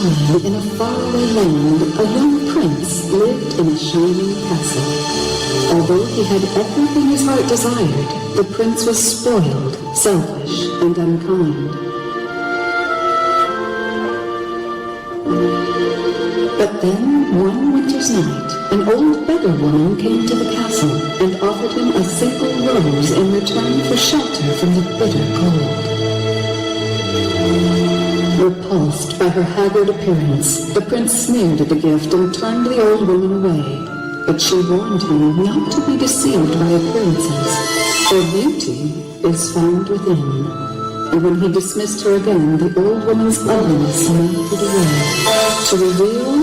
time, in a faraway land, a young prince lived in a shining castle. Although he had everything his heart desired, the prince was spoiled, selfish, and unkind. But then, one winter's night, an old beggar woman came to the castle and offered him a single rose in return for shelter from the bitter cold. Repulsed by her haggard appearance, the prince sneered at the gift and turned the old woman away. But she warned him not to be deceived by appearances, for beauty is found within. And when he dismissed her again, the old woman's ugliness melted away, to reveal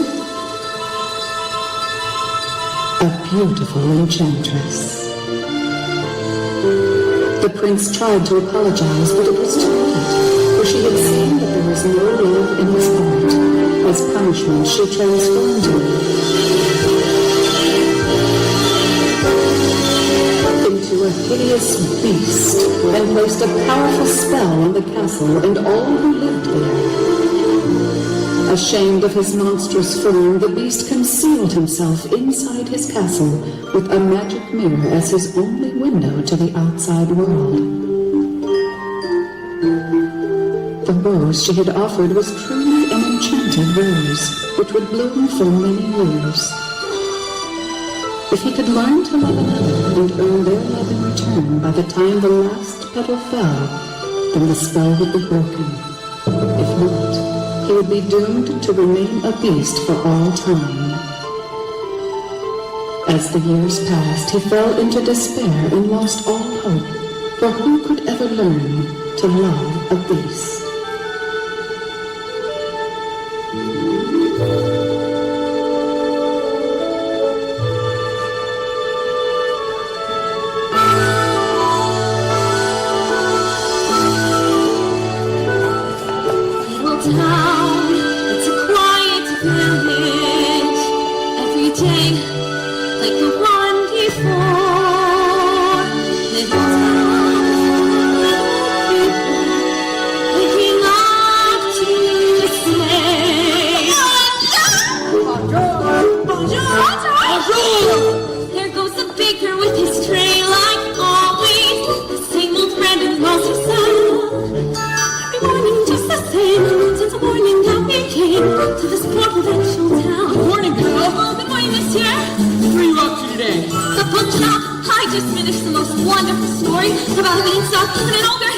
a beautiful enchantress. The prince tried to apologize, but it was too late, for she had seen that there was no love in his heart. As punishment, she transformed him into a hideous beast and placed a powerful spell on the castle and all who lived there. Ashamed of his monstrous form, the beast concealed himself inside his castle with a magic mirror as his only window to the outside world. The rose she had offered was truly an enchanted rose, which would bloom for many years. If he could learn to love another and earn their love in return by the time the last petal fell, then the spell would be broken. If not, he would be doomed to remain a beast for all time. As the years passed, he fell into despair and lost all hope, for who could ever learn to love a beast?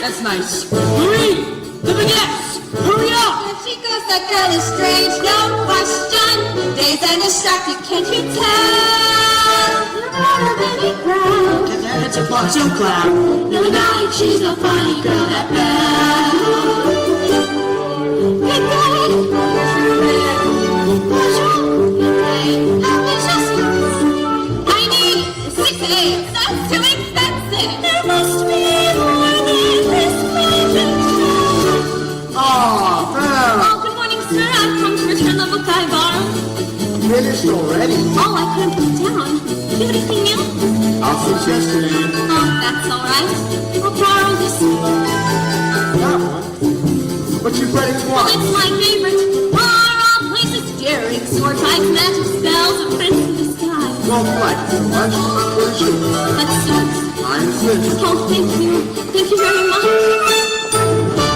That's nice. Hurry! The baguettes! Hurry up! There she goes, that girl is strange, no question. Dazed and distracted, can't you tell? Not out of any crowd. It's a poncho cloud. No night, she's a funny girl, that belle. Good night. Bonjour. Good night. How delicious. I need 6 eggs. That's too expensive. There must be more than this magic. Oh, Oh, good morning, sir. I've come to return the book I borrowed. finished already. Oh, I couldn't put it down. Do you have anything new? I'll since yesterday. Oh, that's all right. I'll borrow this. That one? What you read it Well, for? it's my favorite. Far off places, daring sword fights, magic spells, a prince in disguise. Don't like it so much. Where's you? Let's start. I'm finished. Oh, thank you. Thank you very much.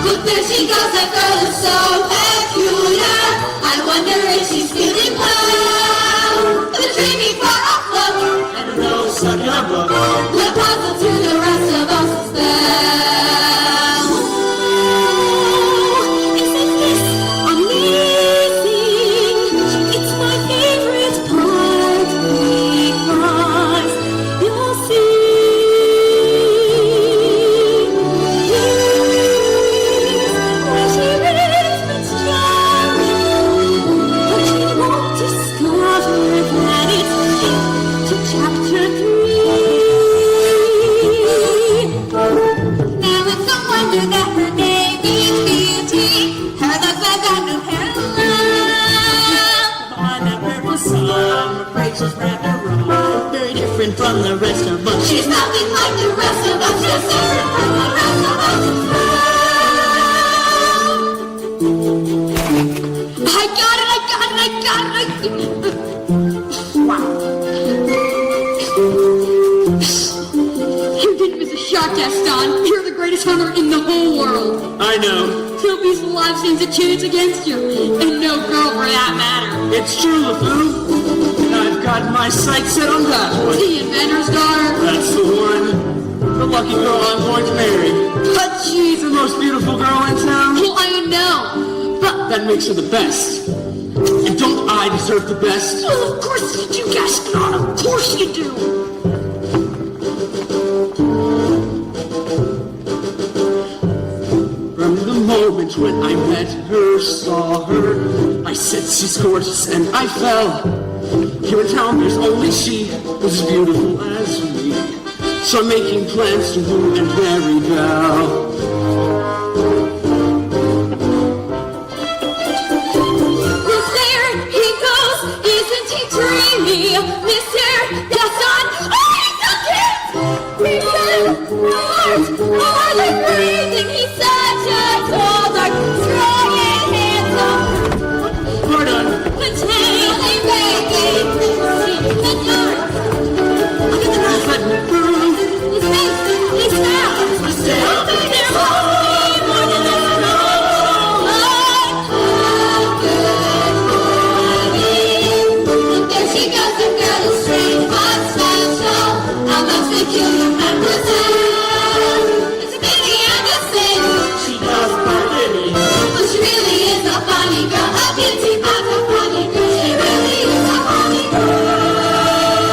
Look, there she goes, that girl is so peculiar. I wonder if she's feeling well. The dreamy far off look And a rose stuck in a book. will puzzle to the rest of us a spell. Oh, isn't this amazing? It's my favorite part because you'll see. Where she lives, it's charming, but she won't discover that it's to chapter 3. Now it's no wonder that her name is Beauty. Her look like a new parallel. On that purple sun, I'm afraid she's rather wrong. Very different from the rest of us. She's nothing like the rest of us. Just different from the rest of us. I You didn't miss a shot, Gaston. You're the greatest hunter in the whole world. I know. No piece of life stands a chance against you, and no girl for that matter. It's true, LeFou. And I've got my sights set on that one. The inventor's daughter. That's the one. The lucky girl I'm going to marry. But she's the most beautiful girl in town. Well, I know, but That makes her the best. And don't I deserve the best? well, of course you do, Gaston. Of course you do. From the moment when I met her, saw her, I said she's gorgeous and I fell. Here in town there's only she who's as beautiful as me. So I'm making plans to woo and marry Belle. Look there he goes, isn't he dreamy? Mr. Gaston, oh, he's a kid! He's so smart! Oh, they're breathing, he's such a tall, dark, strong and handsome. Pardon. Potentially making in the dark. Look at the nice red room. His face, his sound. I said, There must be more than this. There she goes, the girl is strange but special. How much peculiar mademoiselle. It's a beauty and a sin, she does pretty. but she really is a funny girl. A beauty but a funny girl. She really is a funny girl.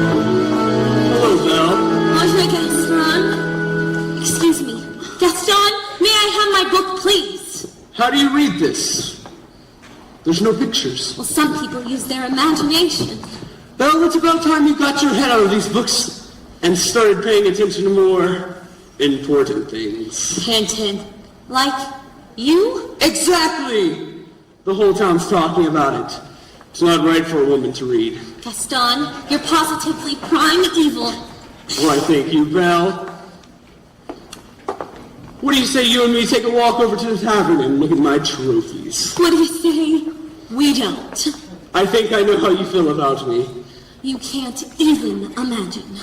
Hello, Belle. Bonjour, Gaston. Excuse me. Gaston, may I have my book, please? How do you read this? There's no pictures. Well, some people use their imagination. Belle, it's about time you got your head out of these books and started paying attention to more important things. Hinton. Like you? Exactly! The whole town's talking about it. It's not right for a woman to read. Gaston, you're positively prime evil. Why, thank you, Belle. What do you say you and me take a walk over to the tavern and look at my trophies? What do you say? We don't. I think I know how you feel about me. You can't even imagine.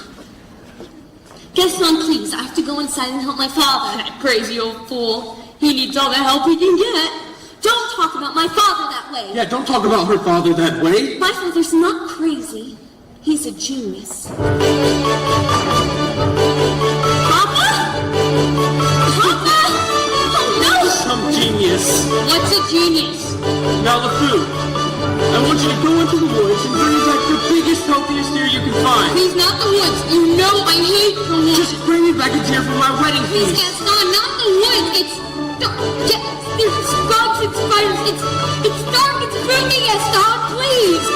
Gaston, please, I have to go inside and help my father. That crazy old fool. He needs all the help he can get. Don't talk about my father that way. Yeah, don't talk about her father that way. My father's not crazy. He's a genius. Papa? Papa? Oh, no! Some genius. What's a genius? Now, LeFou, I want you to go into the woods and bring me back the biggest, healthiest deer you can find. He's not the woods. You know I hate the woods. Just bring me back a deer for my wedding Please, feast. Gaston, not the woods. There's bugs and spiders. It's dark. It's spooky, Gaston. Please.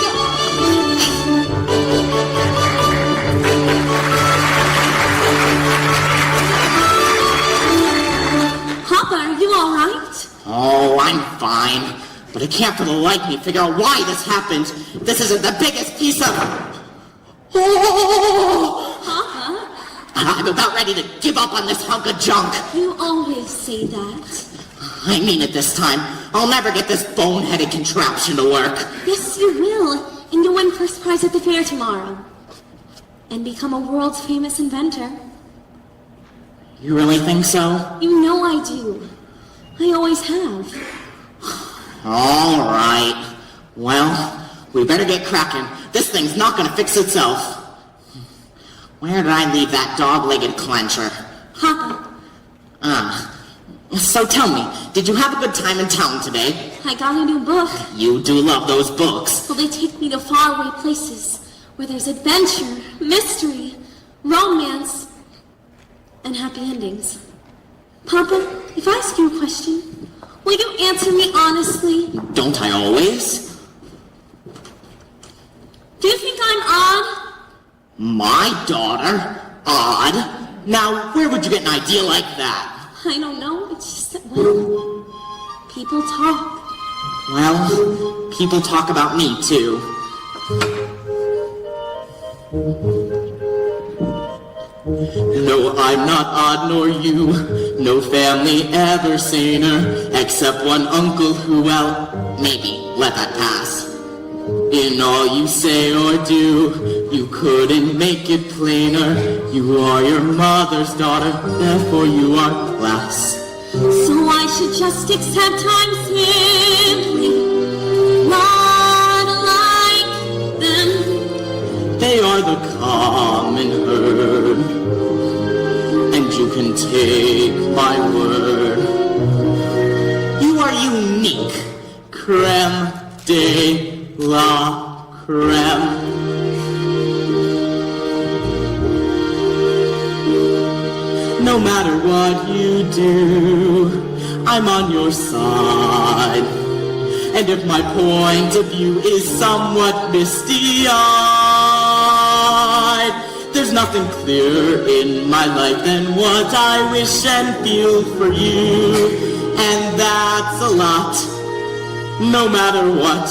Papa, are you all right? Oh, I'm fine. But I can't for the life of me figure out why this happened. This isn't the biggest piece of... Oh! Papa, I'm about ready to give up on this hunk of junk. you always say that. I mean it this time. I'll never get this boneheaded contraption to work. Yes, you will. And you'll win first prize at the fair tomorrow. And become a world's famous inventor. You really think so? You know I do. I always have. All right. Well, we better get cracking. This thing's not gonna fix itself. Where did I leave that dog-legged clencher? Papa, So tell me, did you have a good time in town today? I got a new book. You do love those books. Well, they take me to faraway places where there's adventure, mystery, romance, and happy endings. Papa, if I ask you a question, will you answer me honestly? Don't I always? Do you think I'm odd? My daughter? Odd? Now, where would you get an idea like that? I don't know. It's just that, well, people talk. Well, people talk about me too. No, I'm not odd nor you. No family ever saner, except one uncle who, well, maybe let that pass. In all you say or do, you couldn't make it plainer. You are your mother's daughter, therefore you are class. So I should just accept I'm simply not like them. They are the common herd, and you can take my word. You are unique, creme de la creme. No matter what you do, I'm on your side. And if my point of view is somewhat misty-eyed, there's nothing clearer in my life than what I wish and feel for you. And that's a lot, no matter what.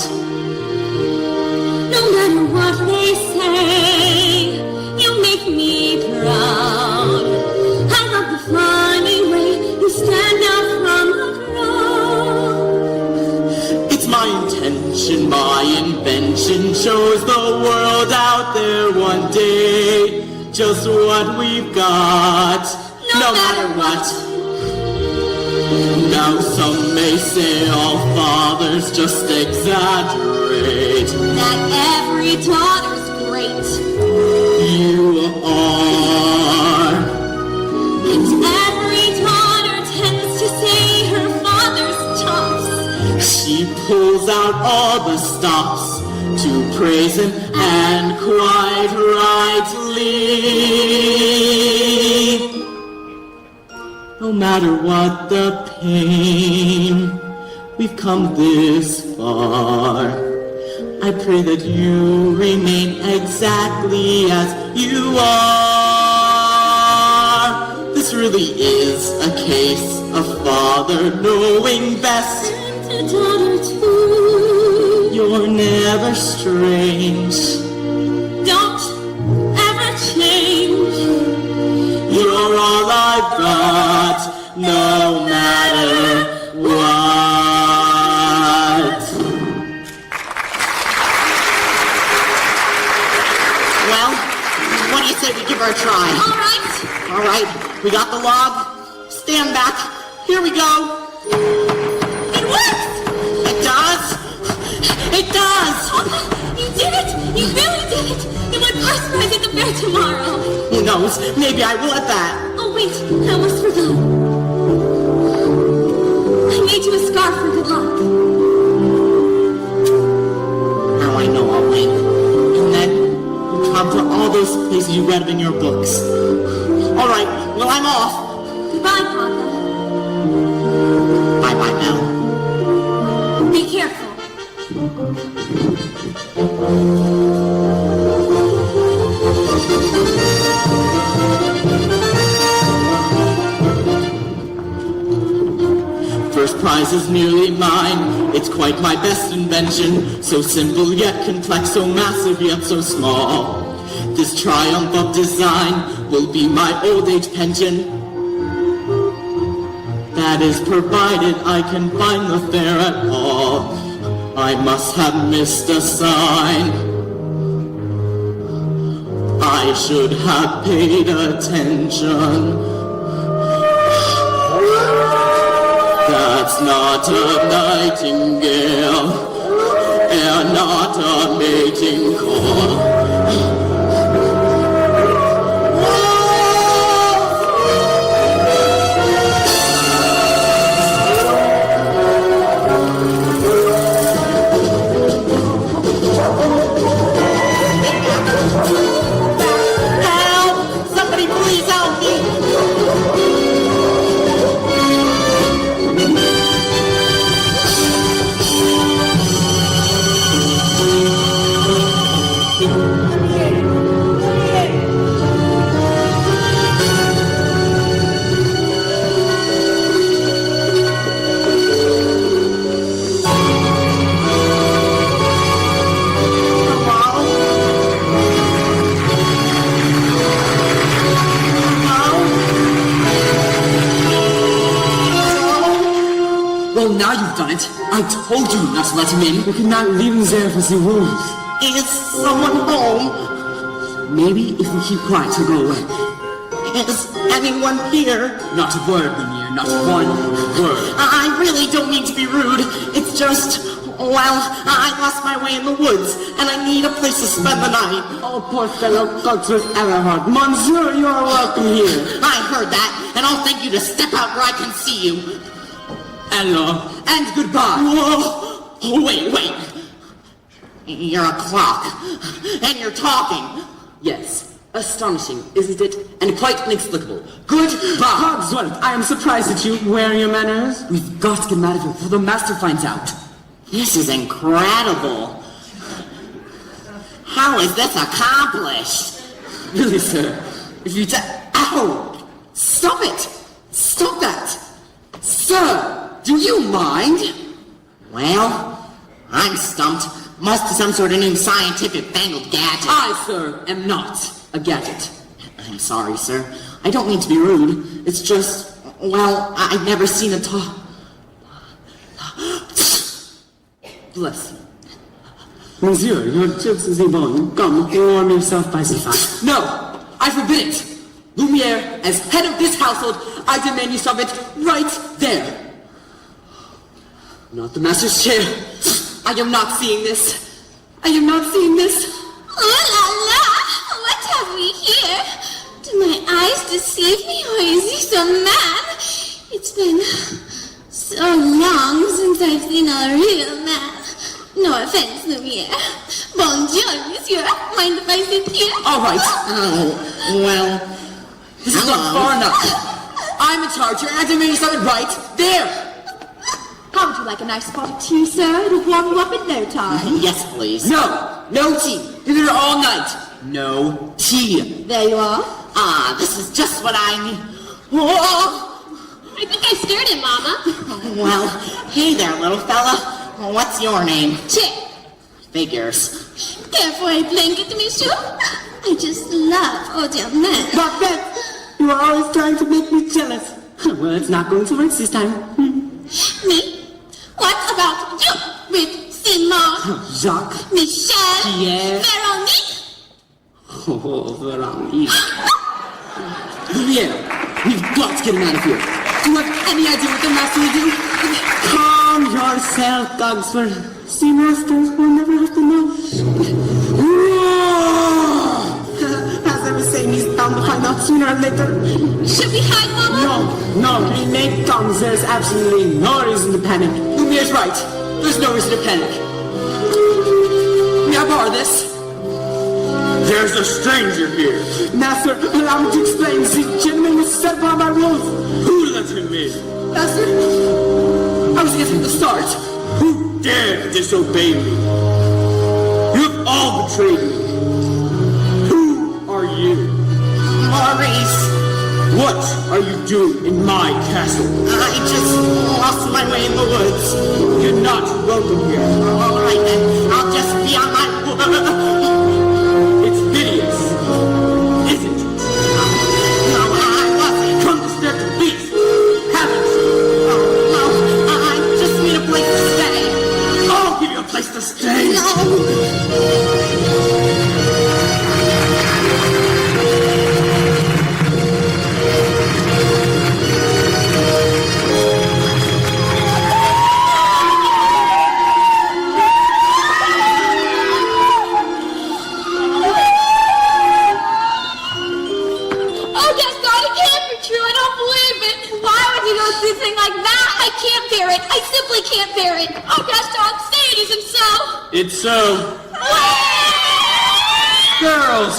No matter what they say, you make me proud. I love the funny way you stand out from the crowd. It's my intention, my invention shows the world out there one day just what we've got, no matter what. Now some may say all fathers just exaggerate, That every daughter's great. you are. And every daughter tends to say her father's chops. She pulls out all the stops to praise him, and quite rightly. No matter what the pain, we've come this far. I pray that you remain exactly as you are. This really is a case of father knowing best. And a daughter too. You're never strange. Don't ever change. You're all I've got, no matter what. Well, what do you say we give her a try? All right. All right, we got the log. Stand back. Here we go. It works. It does. It does. You did it. You really did it. You win first prize at the fair tomorrow. Who knows? Maybe I will at that. Oh, wait. I almost forgot. I made you a scarf for good luck. Now I know I'll win. And then you come to all those places you read of in your books. All right, well, I'm off. Goodbye, Papa. Bye-bye now. Be careful. First prize is nearly mine. It's quite my best invention. So simple yet complex, so massive yet so small. This triumph of design will be my old age pension. That is provided I can find the fair at all. I must have missed a sign. I should have paid attention. That's not a nightingale, and not a mating call. Help! Somebody please help me! now you've done it. I told you not to let him in. We cannot leave him there for the wolves. Is someone home? Maybe if we keep quiet, he'll go away. Is anyone here? Not a word, Lumiere, not one word. I really don't mean to be rude. It's just, well, I lost my way in the woods, and I need a place to spend the night. Oh, poor fellow Cogsworth Everhard. Monsieur, you are welcome here. I heard that, and I'll thank you to step out where I can see you. Hello, and goodbye. Whoa! Oh, wait. You're a clock, and you're talking. Yes, astonishing, isn't it? And quite inexplicable. Goodbye. Cogsworth, I am surprised at you. Where are your manners? We've got to get him out of here before the master finds out. This is incredible. How is this accomplished? Really, sir, if you Ow! Stop it! Stop that! Sir, do you mind? Well, I'm stumped. Must be some sort of new scientific fangled gadget. I, sir, am not a gadget. I'm sorry, sir. I don't mean to be rude. It's just, well, I've never seen a Bless you. Monsieur, your chips is bon. Come, warm yourself by the fire. No, I forbid it. Lumiere, as head of this household, I demand you stop it right there. Not the master's chair. I am not seeing this. I am not seeing this. Oh la la! What have we here? Do my eyes deceive me, or is he so mad? It's been so long since I've seen a real man. No offense, Lumiere. Bonjour, monsieur. Mind if I sit here? All right. Oh, well, This is not far enough. I'm in charge here, and I demand you stop it right there. How would you like a nice pot of tea, sir? It'll warm you up in no time. yes, please. No tea. You're here all night. No tea. There you are. Ah, this is just what I need. Whoa! I think I scared him, Mama. Well, hey there, little fella. What's your name? Chip. Figures. Care for a blanket, monsieur? I just love older men. Macbeth, you are always trying to make me jealous. Well, it's not going to work this time. Me? What about you? With Simon, Jacques. Michel, Yes. Veronique? Oh, Veronique. Lumiere, we've got to get him out of here. Do you have any idea what the master will do? Calm yourself, Cogsworth. Sea masters will never have to know. As I was saying, he's bound to find out sooner or later. Should we hide, Mama? No, he may come. There's absolutely no reason to panic. Lumiere's right. There's no reason to panic. May I borrow this? There's a stranger here. Master, allow me to explain. This gentleman was set upon by rules. Who let him in? Master, I was here from the start. Who dared disobey me? You have all betrayed me. Who are you? Maurice, What are you doing in my castle? I just lost my way in the woods. You're not welcome here. All right then, I'll just be on my... It's hideous, isn't it? No, I wasn't. Come to step to beast, haven't you? No, I just need a place to stay. I'll give you a place to stay. No. Oh, that's not, it can't be true. I don't believe it. Why would you go through a thing like that? I can't bear it. I simply can't bear it. Oh, Gaston, say it isn't so. It's so.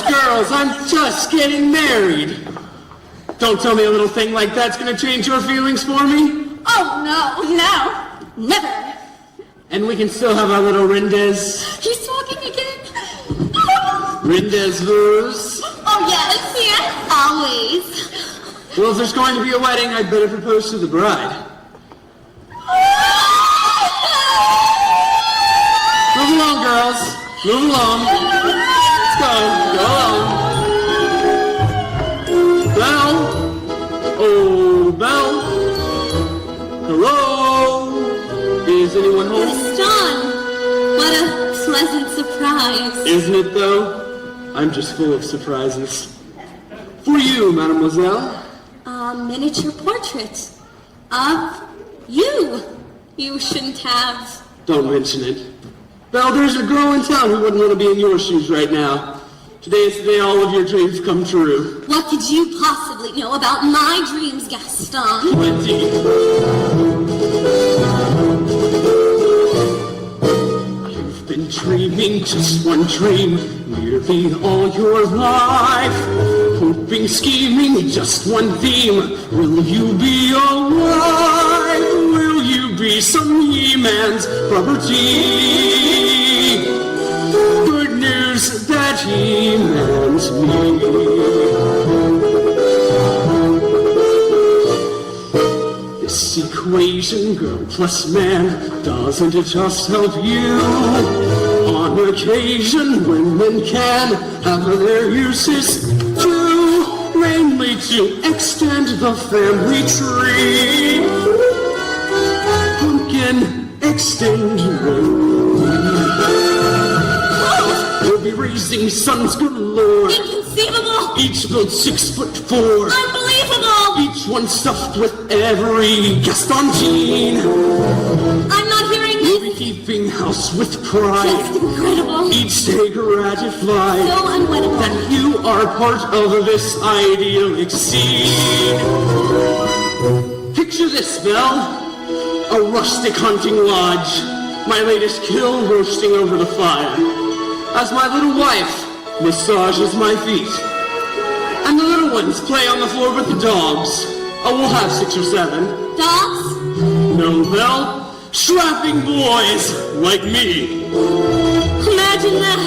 Girls, I'm just getting married. Don't tell me a little thing like that's gonna change your feelings for me. Oh, no, never. And we can still have our little Rendez. He's talking again. Rendezvous. Oh, yes, always. Well, if there's going to be a wedding, I'd better propose to the bride. Move along, girls. Move along. Let's go. Go along. Belle. Oh, Belle. Hello. surprise. Isn't it, though? I'm just full of surprises. For you, mademoiselle. A miniature portrait of you. You shouldn't have. Don't mention it. Belle, there's a girl in town who wouldn't want to be in your shoes right now. Today is the day all of your dreams come true. What could you possibly know about my dreams, Gaston? Plenty. You've been dreaming just one dream nearly all your life. Hoping, scheming, just one theme. Will you be alive? Will you be some He-Man's property? Good news that He-Man's me. This equation, girl plus man, doesn't it just help you? On occasion, women can have their uses too, mainly to extend the family tree. Pumpkin, extend your we'll be raising sons galore. Inconceivable! Each built 6'4". Unbelievable! Each one stuffed with every Gaston gene. I'm not hearing We'll be this. keeping house with pride. Just incredible. Each day gratified So unwinnable. that you are part of this idyllic scene. Picture this, Belle. A rustic hunting lodge. My latest kill roasting over the fire. As my little wife massages my feet. And the little ones play on the floor with the dogs. Oh, we'll have 6 or 7. Dogs? No, Belle. Strapping boys like me. Imagine that.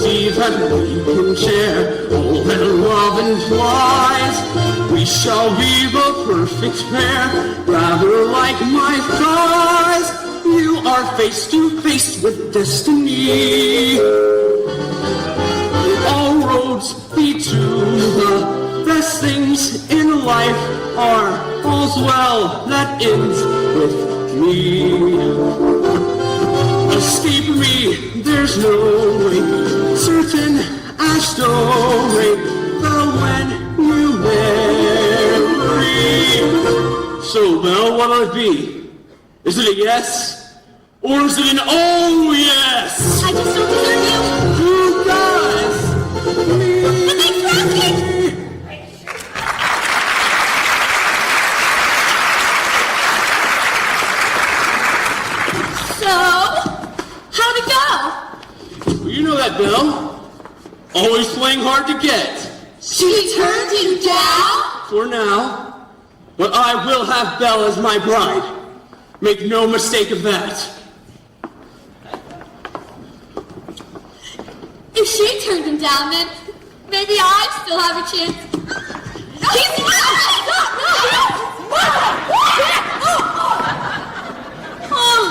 See that we can share all that love implies. We shall be the perfect pair, rather like my thighs. You are face to face with destiny. All roads lead to the best things in life are all's well that ends with me. Escape me, there's no way. Certain as story, but when you marry. So, Belle, what'll it be? Is it a yes? Or is it an oh yes? I just don't deserve you. Who does? But thanks for asking. So, how'd it go? Well, you know that, Belle. Always playing hard to get. She turned you down? For now. But I will have Belle as my bride. Make no mistake of that. If she turned him down, then maybe I still have a chance. He's Oh,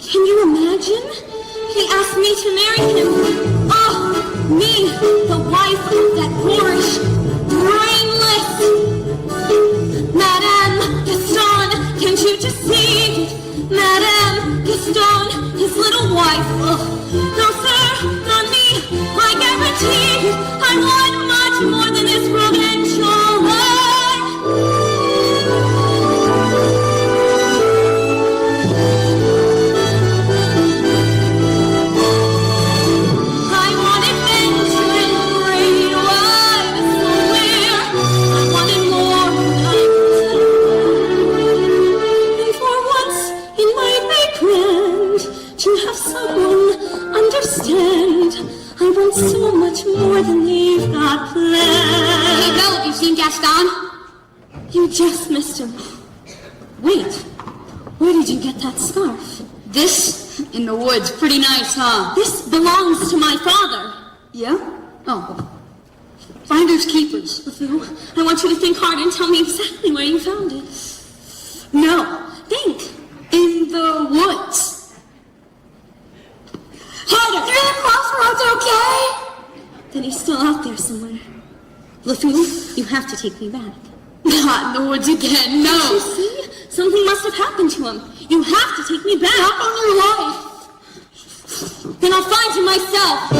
can you imagine? He asked me to marry him. Oh, me, the wife of that boorish, brainless Madame Gaston. Can't you just see it? Madame Gaston, his little wife. Oh, no, sir, not me. I guarantee it. I want much more than this provincial life. I want adventure and great wide somewhere. I wanted more than I could. And for once, it might be grand to have someone understand. I want so much more than you've got planned. Hey, Belle, have you seen Gaston? You just missed him. Wait, where did you get that scarf? This in the woods, pretty nice, huh? This belongs to my father. Yeah? Oh. Finders keepers. LeFou, I want you to think hard and tell me exactly where you found it. No, Think. in the woods. Harder! You're the crossroads, okay? Then he's still out there somewhere. LeFou, you have to take me back. Not in the woods again, You no. see? Something must have happened to him. You have to take me back. Not on your life. Then I'll find him myself.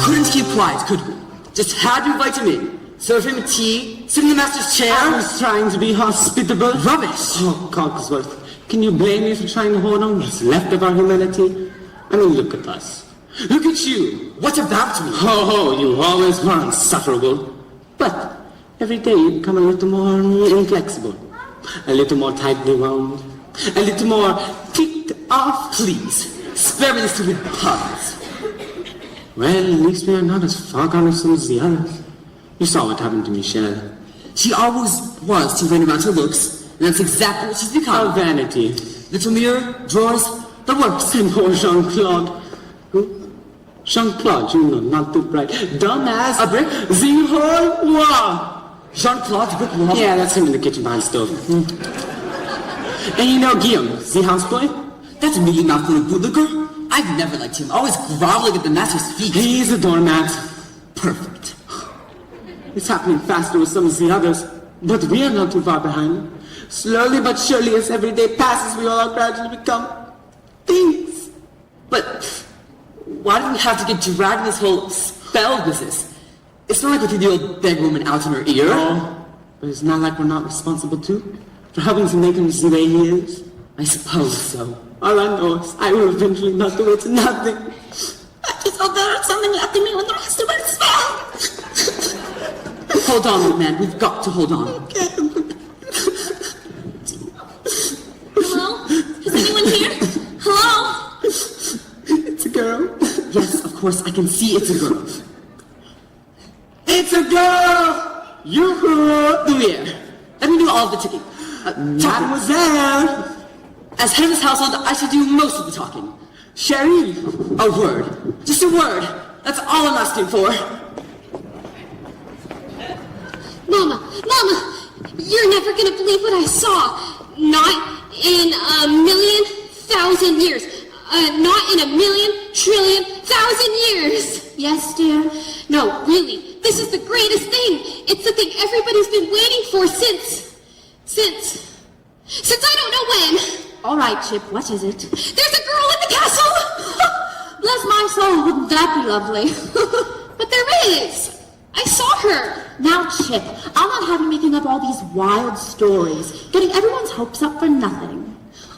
Couldn't keep quiet, could we? Just had to invite him in. Serve him tea, sit in the master's chair. I was trying to be hospitable. Rubbish! Oh, Cogsworth, can you blame me for trying to hold on what's left of our humanity? I mean, look at us. Look at you! What about me? Oh, you always were insufferable. But every day you become a little more inflexible, a little more tightly wound, a little more ticked off. Please, spare me the stupid puns. Well, at least we are not as far gone as some of the others. You saw what happened to Michelle. She always was too vain about her looks, and that's exactly what she's become. Oh, vanity. Little mirror, drawers, the works. And poor Jean-Claude. Who? Jean-Claude, you know, not too bright. Dumbass. A brick? The whole wall. Jean-Claude the brick wall. Yeah, that's him in the kitchen behind the stove. And you know Guillaume, the houseboy? That's a mealy mouth little bootlicker. I've never liked him, always groveling at the master's feet. He's a doormat. Perfect. It's happening faster with some of the others, but we are not too far behind. Slowly but surely, as every day passes, we all gradually become things. But why do we have to get dragged in this whole spell business? It's not like we threw the old beg woman out in her ear. Oh, but it's not like we're not responsible too for helping to make him the way he is. I suppose so. All I know is I will eventually melt away to nothing. I just hope there's something left in me when the rest of it spell. Hold on, old man. We've got to hold on. Hello? Is anyone here? Hello? It's a girl. Yes, of course, I can see it's a girl. It's a girl! Yoo-hoo! Lumiere, let me do all of the ticking. Mademoiselle! As head of this household, I should do most of the talking. Cherie! A word. Just a word. That's all I'm asking for. Mama, you're never gonna believe what I saw. Not in a million thousand years. Not in a million trillion thousand years. Yes, dear? No, really. This is the greatest thing. It's the thing everybody's been waiting for since I don't know when. All right, Chip, what is it? There's a girl in the castle! Bless my soul, wouldn't that be lovely? But there is. I saw her. Now, Chip, I'll not have you making up all these wild stories, getting everyone's hopes up for nothing.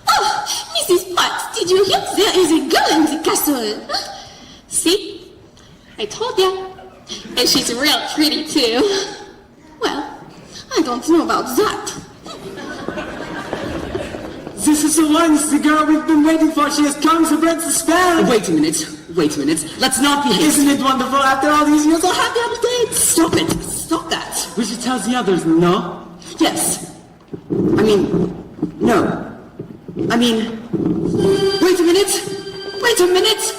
Oh, Mrs. Potts, did you hear? There is a girl in the castle. See? I told ya. And she's real pretty, too. Well, I don't know about that. This is the girl we've been waiting for. She has come to break the spell. Wait a minute. Let's not be hasty. Isn't it wonderful after all these years? Oh, happy dates. Stop it. Stop that. We should tell the others, no? Yes. I mean, no. I mean, wait a minute. Wait a minute. Is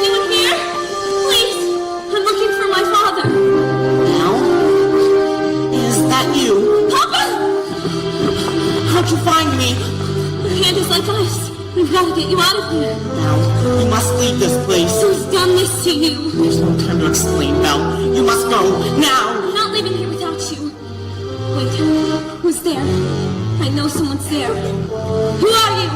anyone here? Please, I'm looking for my father. Now, is that you? Papa! How'd you find me? Your hand is like ice. We've got to get you out of here. Now, you must leave this place. Who's done this to you? There's no time to explain, Belle. You must go, now! I'm not leaving here without you. Wait, who's there? I know someone's there. Who are you?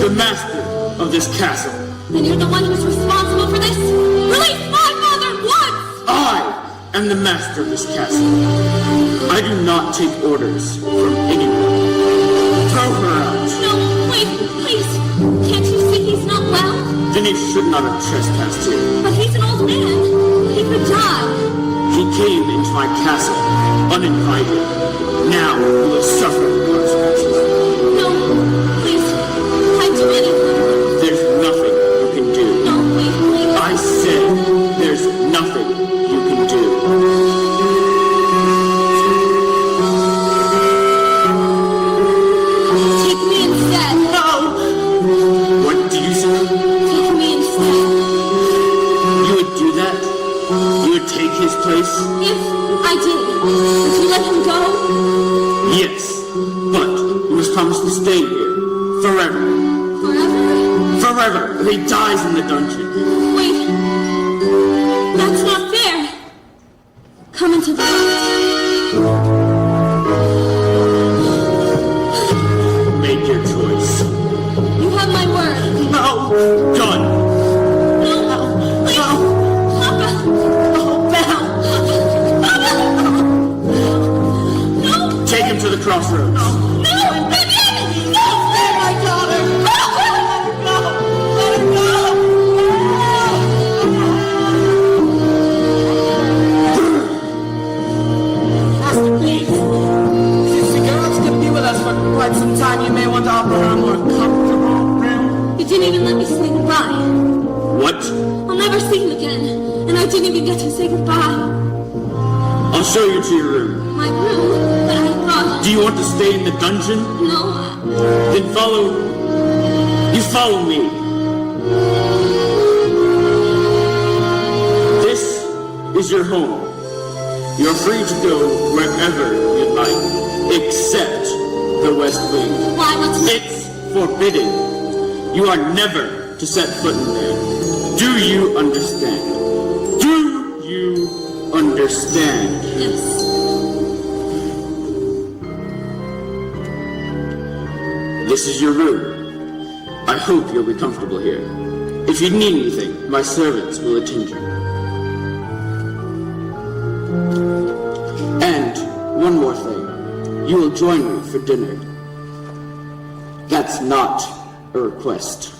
The master of this castle. Then you're the one who's responsible for this? Release my mother once! I am the master of this castle. I do not take orders from anyone. Throw her out. No, wait, please. Can't you see he's not well? Then he should not have trespassed here. But he's an old man. He could die. He came into my castle uninvited. Now he will suffer the consequences. No, please. I'd do anything. There's nothing you can do. No, wait, please. I said there's nothing you can do. Take me instead. No! What do you say? Take me instead. You would do that? You would take his place? If I did, would you let him go? Yes, but you must promise to stay here forever. Forever? Forever! If he dies in the dungeon. Wait, and to the right. Make your choice. You have my word. No! Done! No, please. Papa. Oh, Belle! Papa. No, Take him to the crossroads. no, Vivian! No! My daughter! Let her go! Let her go! Master, please. Since the girl's gonna be with us for quite some time, you may want to offer her a more comfortable room. You didn't even let me say goodbye. What? I'll never see him again, and I didn't even get to say goodbye. I'll show you to your room. My room, but I thought, Do you want to stay in the dungeon? no, Then follow... You follow me. This is your home. You're free to go wherever you'd like, except the West Wing. why, what's next? It's forbidden. You are never to set foot in there. Do you understand? Do you understand? Yes. This is your room. I hope you'll be comfortable here. If you need anything, my servants will attend you. And one more thing. You will join me for dinner. That's not a request.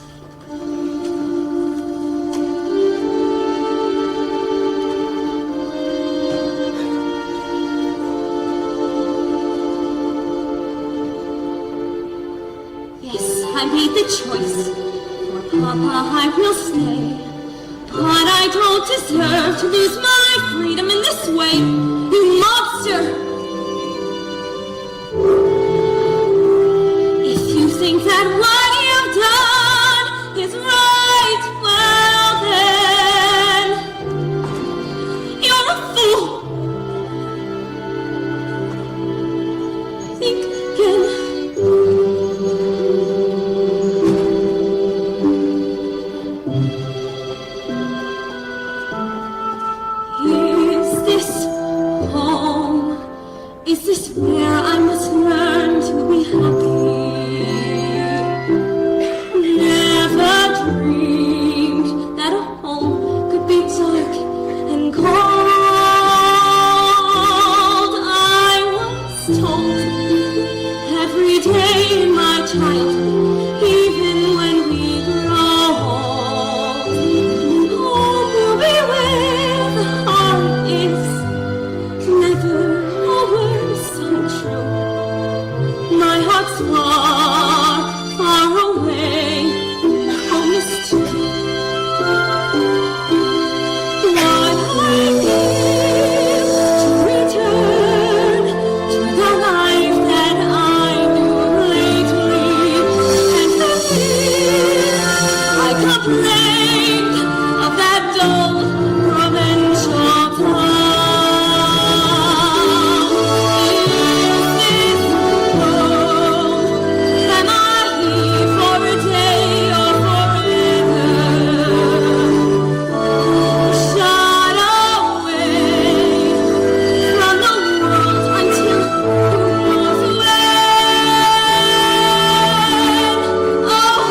Yes, I made the choice. For Papa, I will stay. But I don't deserve to lose my freedom in this way, you monster! If you think that what you've done is right, well then, you're a fool. Think again. Is this home? Is this where I must learn to be happy? Never dreamed that a home could be dark and cold. I was told every day in my childhood, even when we grow old, home will be where the heart is. Never a word so true. My heart's far, far away. Home is true. What I give to return to the life that I knew lately, and the fear I complained of that dull provincial town. Is this home? Am I here for a day or forever? Shut away from the world until who knows when. Oh,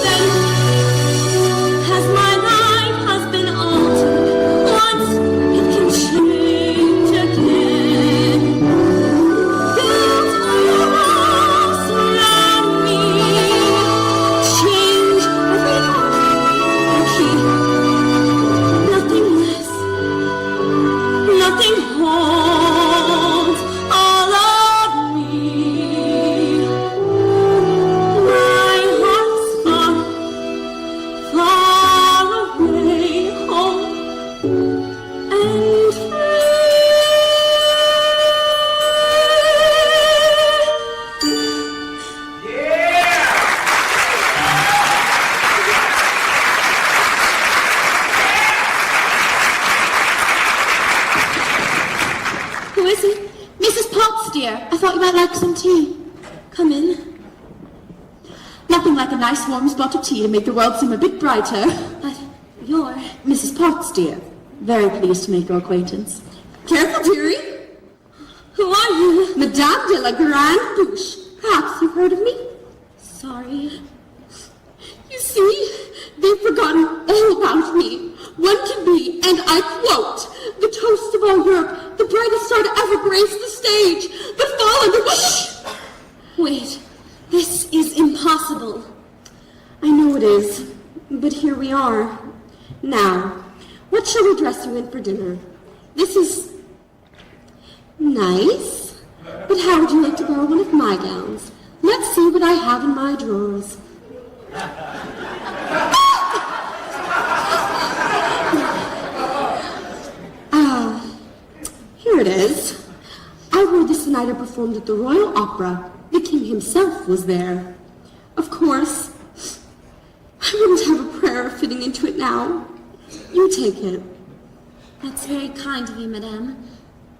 then as my life has been altered once, it can change again. Build a wall surround me, change every lock or key. Nothing less, nothing holds all of me. My heart's far, far away, home and free. Who is it? Mrs. Potts, dear, I thought you might like some tea. Come in. Nothing like a nice warm spot of tea to make the world seem a bit brighter. But you're... Mrs. Potts, dear, very pleased to make your acquaintance. Care dearie. Who are you? Madame de la Grande Bouche. Perhaps you've heard of me? Sorry. You see, they've forgotten all about me. One can be, and I quote, the toast of all Europe, the brightest star to ever grace the stage, but fall under... Shh! Wait, this is impossible. I know it is, but here we are. Now, what shall we dress you in for dinner? This is nice, but how would you like to borrow one of my gowns? Let's see what I have in my drawers. Here it is. I wore this the night I performed at the Royal Opera. The king himself was there. Of course, I wouldn't have a prayer fitting into it now. You take it. That's very kind of you, madame.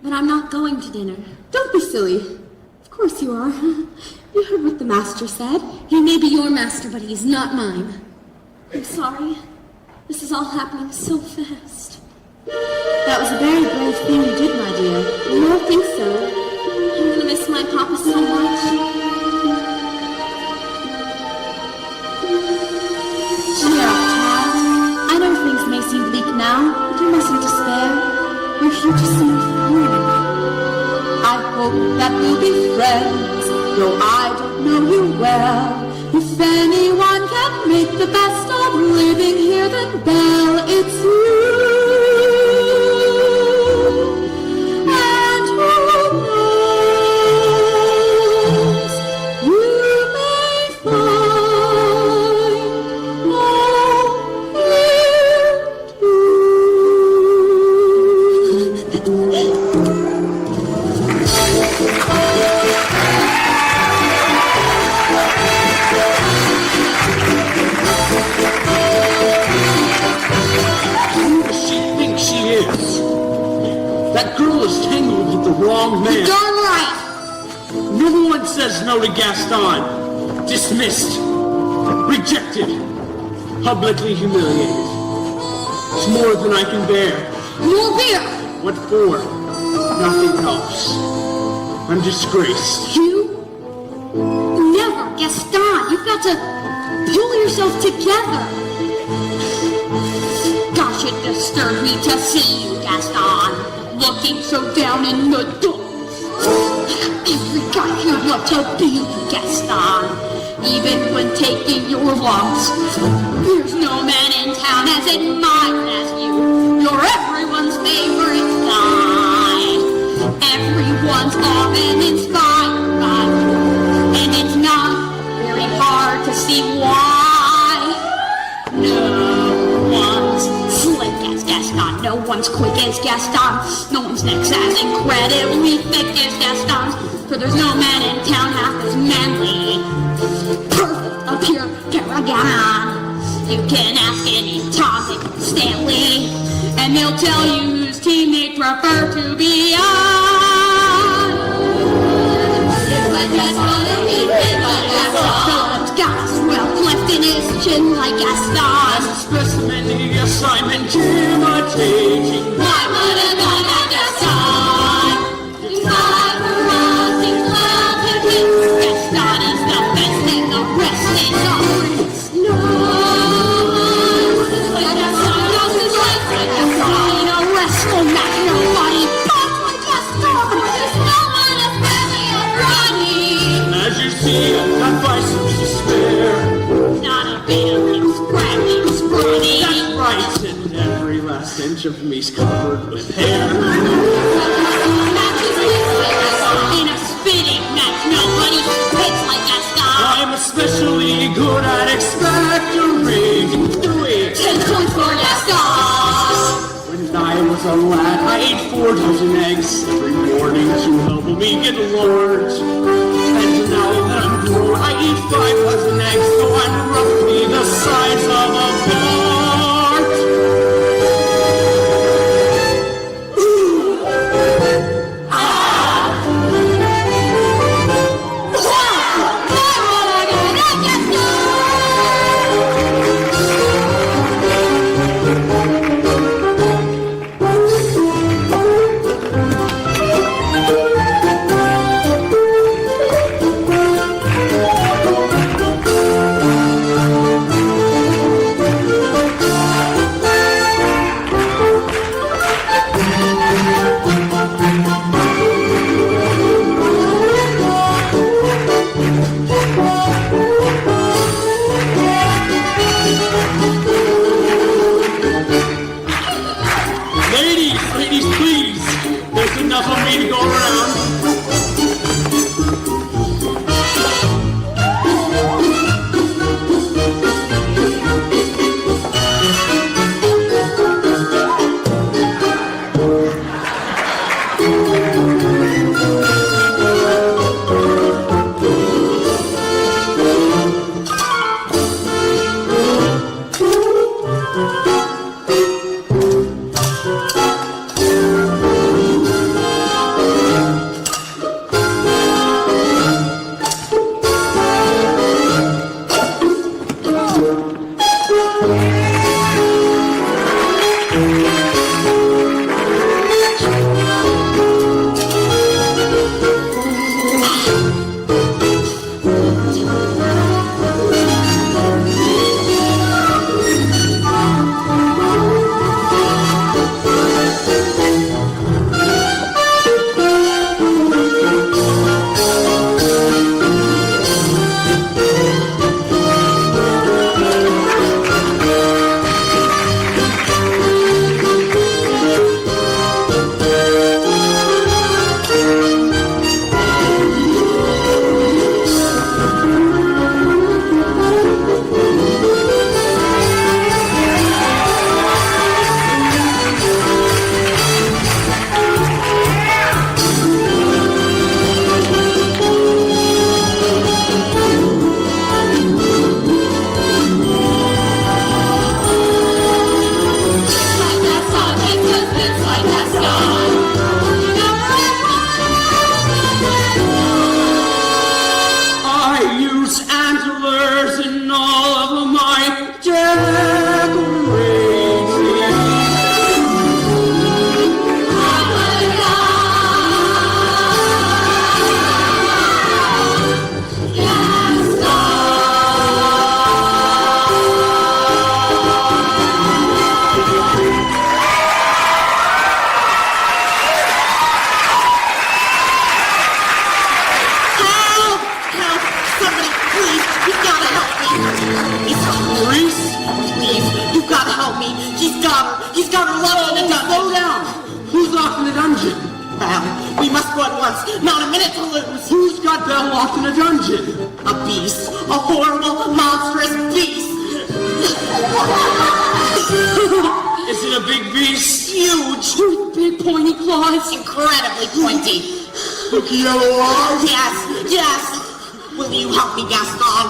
But I'm not going to dinner. Don't be silly. Of course you are. You heard what the master said. He may be your master, but he's not mine. I'm sorry. This is all happening so fast. That was a very brave thing you did, my dear. You don't think so? I'm gonna miss my papa so much. Cheer up, child. I know things may seem bleak now, but you mustn't despair. We're here to see you through. I hope that we'll be friends, though I don't know you well. If anyone can make the best of living here, then Belle, it's you. And who knows, you may find all you do. Who does she think she is? That girl is tangled with the wrong man. Darn right! No one says no to Gaston. Dismissed. Rejected. Publicly humiliated. It's more than I can bear. More beer! What for? Nothing else. I'm disgraced. You? Never, Gaston. You've got to pull yourself together. Gosh, it disturbs me to see you, Gaston, looking so down in the dumps. Every guy here would love to be you, Gaston, even when taking your lumps. There's no man in town as admired as you. You're everyone's favorite guy. Everyone's often inspired by you, and it's not very hard to see why. No one's slick as Gaston, no one's quick as Gaston, no one's next as incredibly thick as Gaston's, for there's no man in town half as manly, perfect, a pure paragon. You can ask any Tom, Dick, and Stanley, and they'll tell you whose team they prefer to be on. Philip's got a swell cleft in his chin like Gaston. As a specimen, yes, I'm intimidating. Why would a guy like Gaston decide for us and clown to him? Gaston is the best and the rest is all rest. No one is like Gaston, no one is like Gaston. In a wrestle match, nobody but like Gaston. There's no one as friendly as Ronnie. As you see, I've got vices to spare. Not a bit of him scrappy, scrawny. That's right, and every last inch of me's covered with hair. In a spitting match, nobody hits like Gaston. I'm especially good at expectorating. 10 points for Gaston. When I was a lad, I ate 4 dozen eggs every morning to help me get large. And now that I'm grown, I eat 5 dozen eggs, so I'm roughly the size of a fart. must go at once. Not a minute to lose. Who's got Belle locked in a dungeon? A beast. A horrible, monstrous beast. Is it a big beast? Huge. With big pointy claws. Incredibly pointy. Yellow eyes? Yes. Will you help me, Gaston?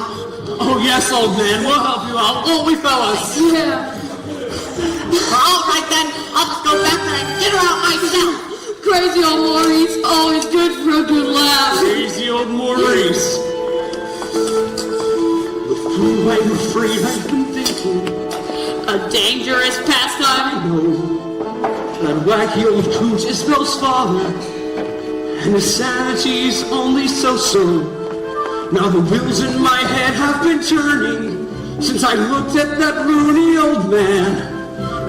Oh, yes, old man. We'll help you out, won't we, fellas? Yeah. All right, then. I'll just go back there and get her out myself. Crazy old Maurice. Always good for a good laugh. Crazy old Maurice. With whom I'm afraid I've been thinking. A dangerous pastime. No, that wacky old coot is Belle's father, and his sanity's only so-so. Now the wheels in my head have been turning since I looked at that loony old man,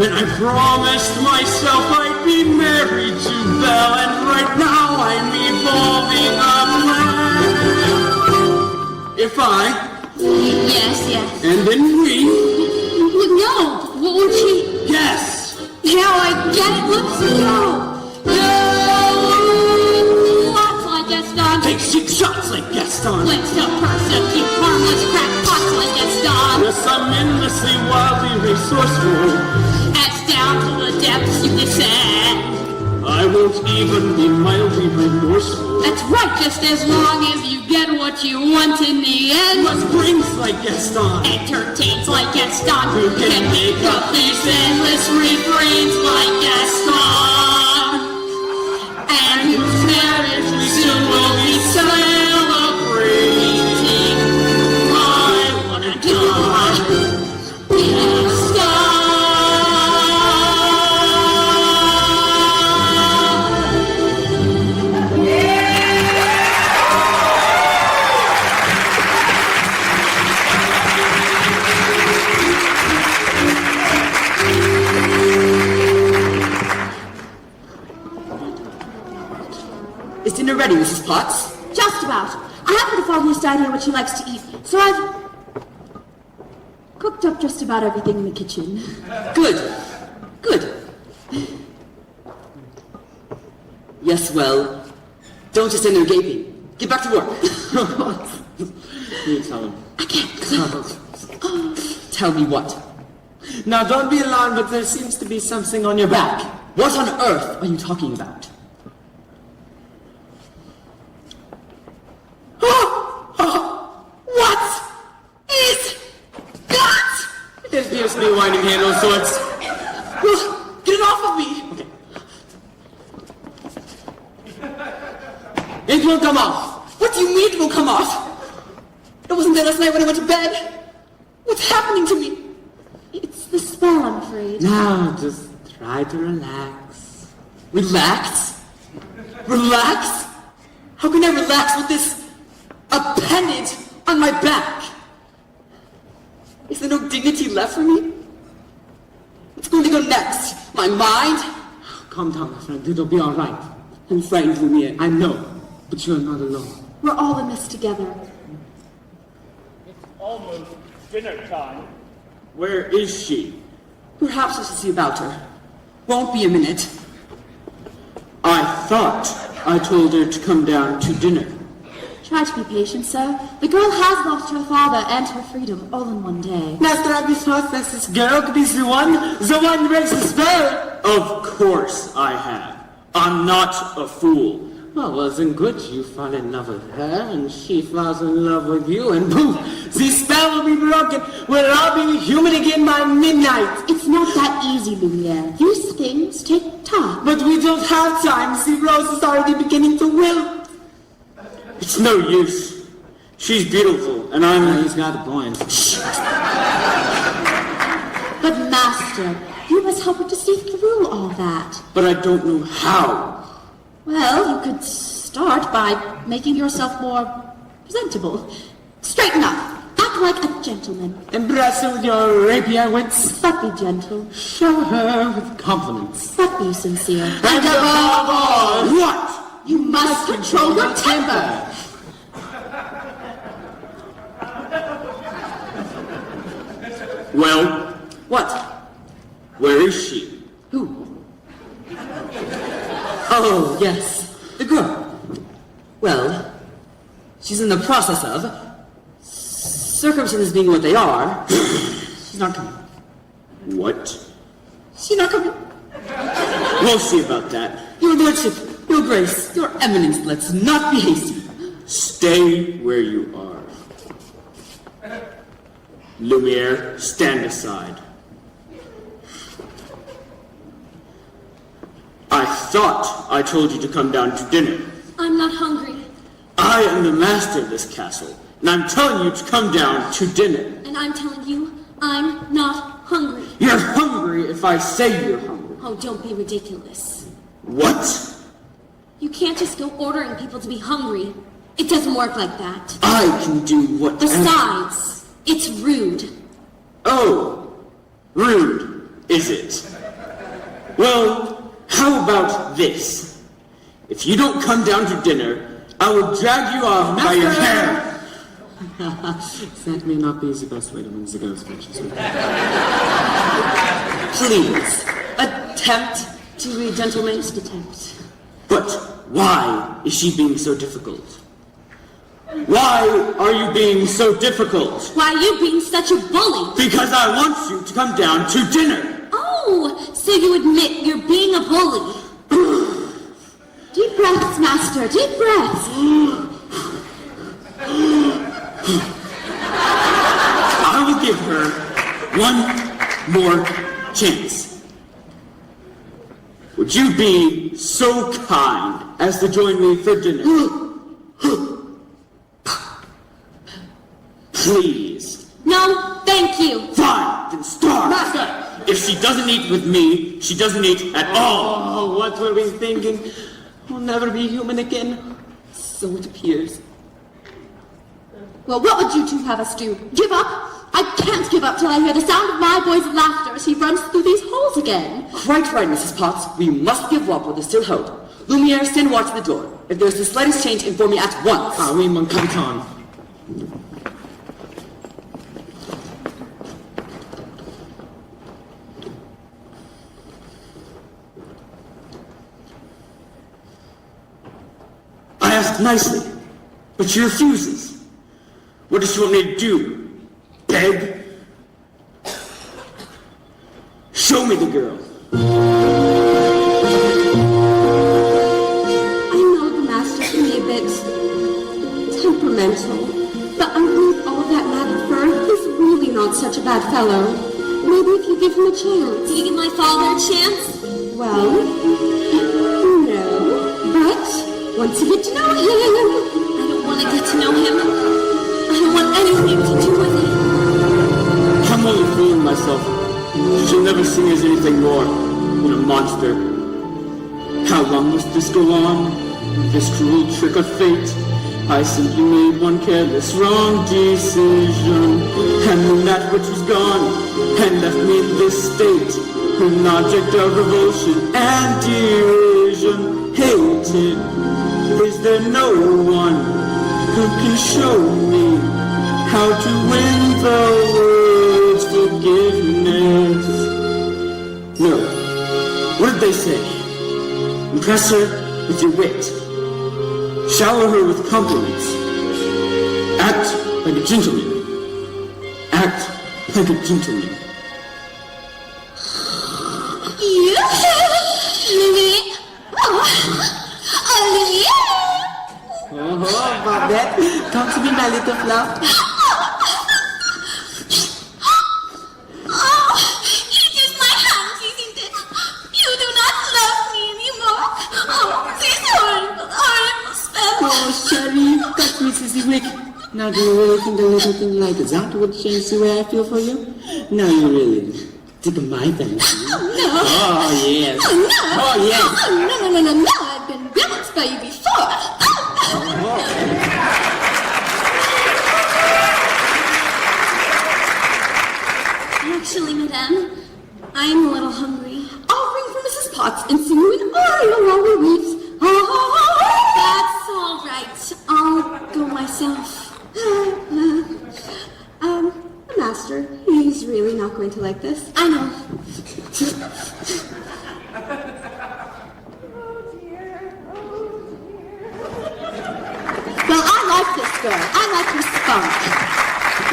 and I promised myself I'd be married to Belle, and right now I'm evolving a plan. If I, Yes. and then we, No. What would she? yes, Now I get it. Let's go. Lots like Gaston. take 6 shots like Gaston. Let's to persecute harmless crackpots like Gaston. Yes, I'm endlessly, wildly resourceful. As down to the depths you descend. I won't even be mildly remorseful. That's right, just as long as you get what you want in the end. Plus brains like Gaston. Entertains like Gaston. Who can make up these endless refrains like Gaston. And whose marriage we soon will be celebrating. I wanna die. Gaston. Is dinner ready, Mrs. Potts? Just about. I happen to follow this idea what she likes to eat, so I've cooked up just about everything in the kitchen. Good. Yes, well, don't just stand there gaping. Get back to work. You tell him. Tell me what? Now, don't be alarmed, but there seems to be something on your back. What on earth are you talking about? What is that? It appears to be winding hand of sorts. Get it off of me! It will come off. What do you mean it will come off? It wasn't there last night when I went to bed. What's happening to me? It's the spell, I'm afraid. Now, just try to relax. Relax? Relax? How can I relax with this appendage on my back? Is there no dignity left for me? What's going to go next? My mind? Calm down, my friend. It'll be all right. I'm frightened, Lumiere. I know, but you're not alone. We're all in this together. Almost dinner time. Where is she? Perhaps I should see about her. Won't be a minute. I thought I told her to come down to dinner. Try to be patient, sir. The girl has lost her father and her freedom all in one day. Master, I thought that this girl could be the one who breaks the spell. Of course I have. I'm not a fool. Well, wasn't good. You fall in love with her, and she falls in love with you, and poof, the spell will be broken. We'll all be human again by midnight. It's not that easy, Lumiere. These things take time. But we don't have time. The rose is already beginning to wilt. It's no use. She's beautiful, and He's got a point. But, Master, you must help her to see through all that. But I don't know how. Well, you could start by making yourself more presentable. Straighten up. Act like a gentleman. Impress her with your rapier wits. But be gentle. Show her with compliments. But be sincere. And above all, What? You must control your temper. Well, What? where is she? Who? Oh, yes. The girl. she's in the process of, circumstances being what they are, she's not coming. What? She's not coming. We'll see about that. Your Lordship, Your Grace, Your Eminence, let's not be hasty. Stay where you are. Lumiere, stand aside. I thought I told you to come down to dinner. I'm not hungry. I am the master of this castle, and I'm telling you to come down to dinner. And I'm telling you, I'm not hungry. You're hungry if I say you're hungry. Oh, don't be ridiculous. What? You can't just go ordering people to be hungry. It doesn't work like that. I can do whatever. Besides, it's rude. Oh, rude, is it? Well, how about this? If you don't come down to dinner, I will drag you off by your hair. That may not be the best way to win the ghost matches. Please, attempt to be gentlemen. Just attempt. But why is she being so difficult? Why are you being so difficult? Why are you being such a bully? Because I want you to come down to dinner. Oh, so you admit you're being a bully. Deep breaths, Master, deep breaths. I will give her one more chance. Would you be so kind as to join me for dinner? Please. No, thank you. Fine, then starve. Master! If she doesn't eat with me, she doesn't eat at all. Oh, what were we thinking? We'll never be human again. So it appears. Well, what would you two have us do? Give up? I can't give up till I hear the sound of my boy's laughter as he runs through these halls again. Quite right, Mrs. Potts. We must give up while there's still hope. Lumiere, stand watch at the door. If there's the slightest change, inform me at once. Ah, oui, mon capitaine. I asked nicely, but she refuses. What does she want me to do? Beg? Show me the girl. I know the Master can be a bit temperamental, but underneath all that matted fur, he's really not such a bad fellow. Maybe if you give him a chance. Do you give my father a chance? Well, no, but once you get to know him, I don't want to get to know him. I don't want anything to do with him. I'm only fooling myself. She'll never see me as anything more than a monster. How long must this go on? This cruel trick of fate. I simply made one careless wrong decision, and then that which was gone, and left me in this state, an object of revulsion and derision, hated. Is there no one who can show me how to win the world's forgiveness? No. What did they say? Impress her with your wit. Shower her with compliments. Act like a gentleman. Act like a gentleman. You? Louis? Louis? Oh, Babette, come to me, my little flower. Oh, it is my hands, isn't it? You do not love me anymore. Oh, this horrible, horrible spell. Oh, Sherry, that's Mrs. Wick. Now, do you really think a little thing like that would change the way I feel for you? No, you really take my fancy. No. Oh, yes. Oh, no. Oh, yes. Oh, no. I've been balanced by you before. Actually, madame, I am a little hungry. I'll ring for Mrs. Potts and sing you an aria while we weeps. That's all right. I'll go myself. Master, he's really not going to like this. I know. Well, I like this sir. I like her spunk.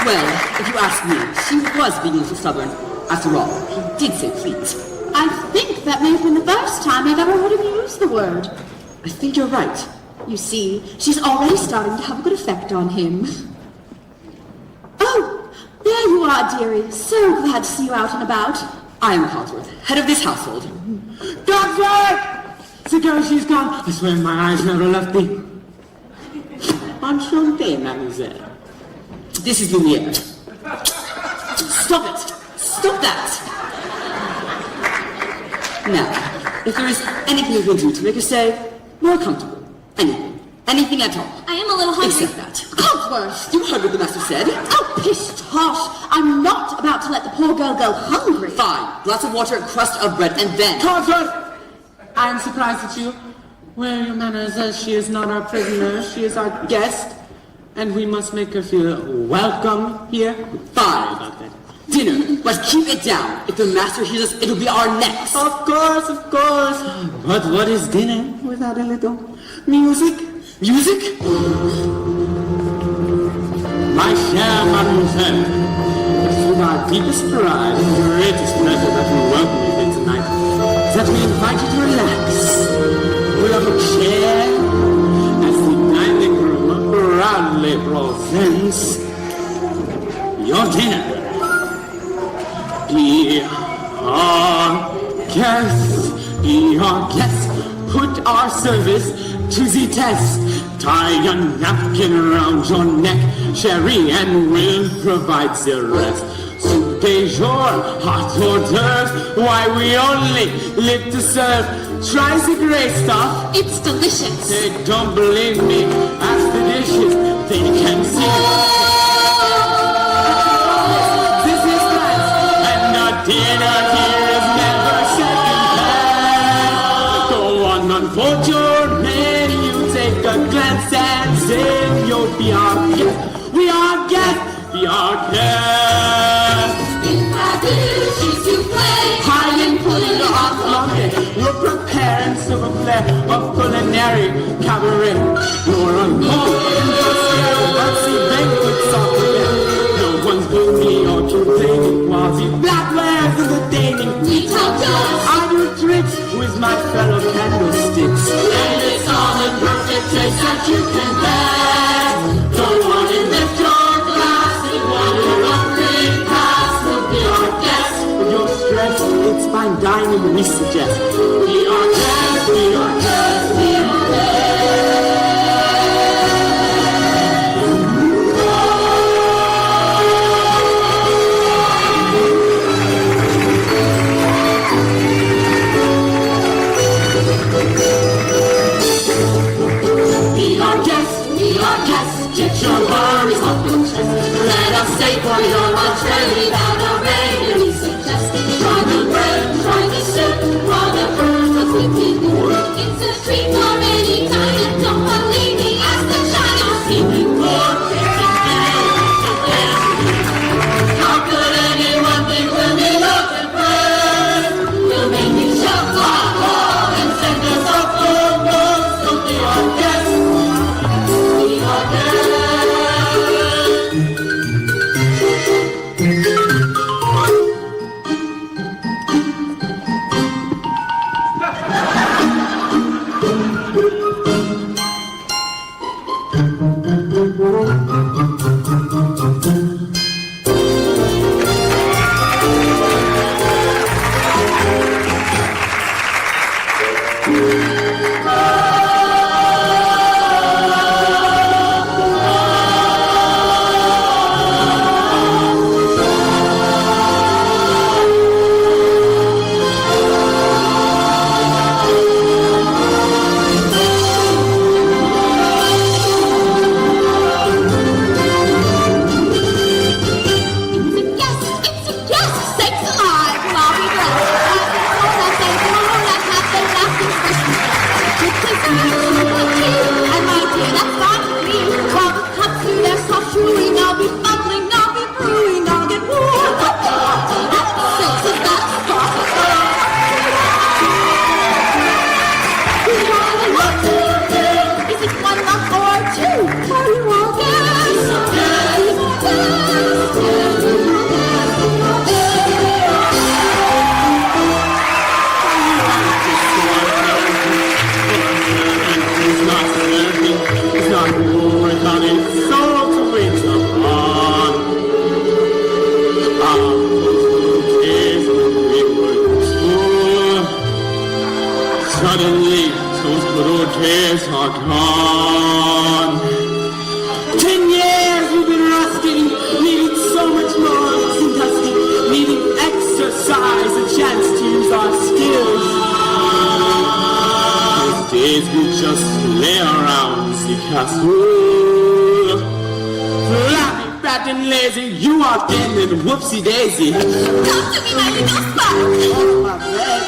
Well, if you ask me, she was being a little stubborn. After all, he did say please. I think that may have been the first time I've ever heard him use the word. I think you're right. You see, she's already starting to have a good effect on him. Oh, there you are, dearie. So glad to see you out and about. I am Cogsworth, head of this household. Cogsworth! The girl, she's gone. I swear my eyes never left thee. Enchanté, mademoiselle. This is Lumiere. Stop it! Stop that! Now, if there is anything you can do to make her stay more comfortable, anything, anything at all, I am a little hungry. except that. Cogsworth! You heard what the master said. Oh, pish tosh! I'm not about to let the poor girl go hungry. Fine, glass of water, crust of bread, and then... Cogsworth! I am surprised at you. Where are your manners, as she is not our prisoner, she is our guest, and we must make her feel welcome here. Fine. About that. Dinner, but keep it down. If the master hears us, it'll be our necks. Of course, of course. But what is dinner without a little music? Music? My chère mademoiselle, it is with our deepest pride and greatest pleasure that we welcome you here tonight, that we invite you to relax. Pull up a chair as the dining room proudly presents your dinner. Be our guests, be our guests, put our service to the test. Tie a napkin around your neck, Sherry, and we'll provide the rest. Soup de jour, hot hors d'oeuvres, why we only live to serve. Try the great stuff. It's delicious. They don't believe me, ask the dishes, they can see. Dinner here is never second hand. Go on, unfold your menu, take a glance and say you'll be our guest. We are guests, be our guests. High and pulling off long we'll prepare and serve a flair of culinary cabaret. You're alone in the fancy banquets of the bed. No one's gloomy or complaining while the blackware's entertaining. We talk jokes. I do tricks with my fellow candlesticks. And it's all in perfect taste that you can bear. Don't want to lift your glass and wander a free pass. We'll be our guests. With your stress, it's fine dining we suggest. We are guests, we are guests, we are guests. Get your worries off your chest. Let us stay for your lunch ready without a rain. We suggest try the bread, try the soup, while the birds are sleeping. It's a treat for any kind, and don't believe me, ask the child. Sleeping for how could anyone think we'll be looking first? We'll make you shout, ha, and send us off for books. Don't be our guests. We are guests. fat and lazy. You walked in and whoopsie daisy. Come to me, my little spark. Oh, my pet.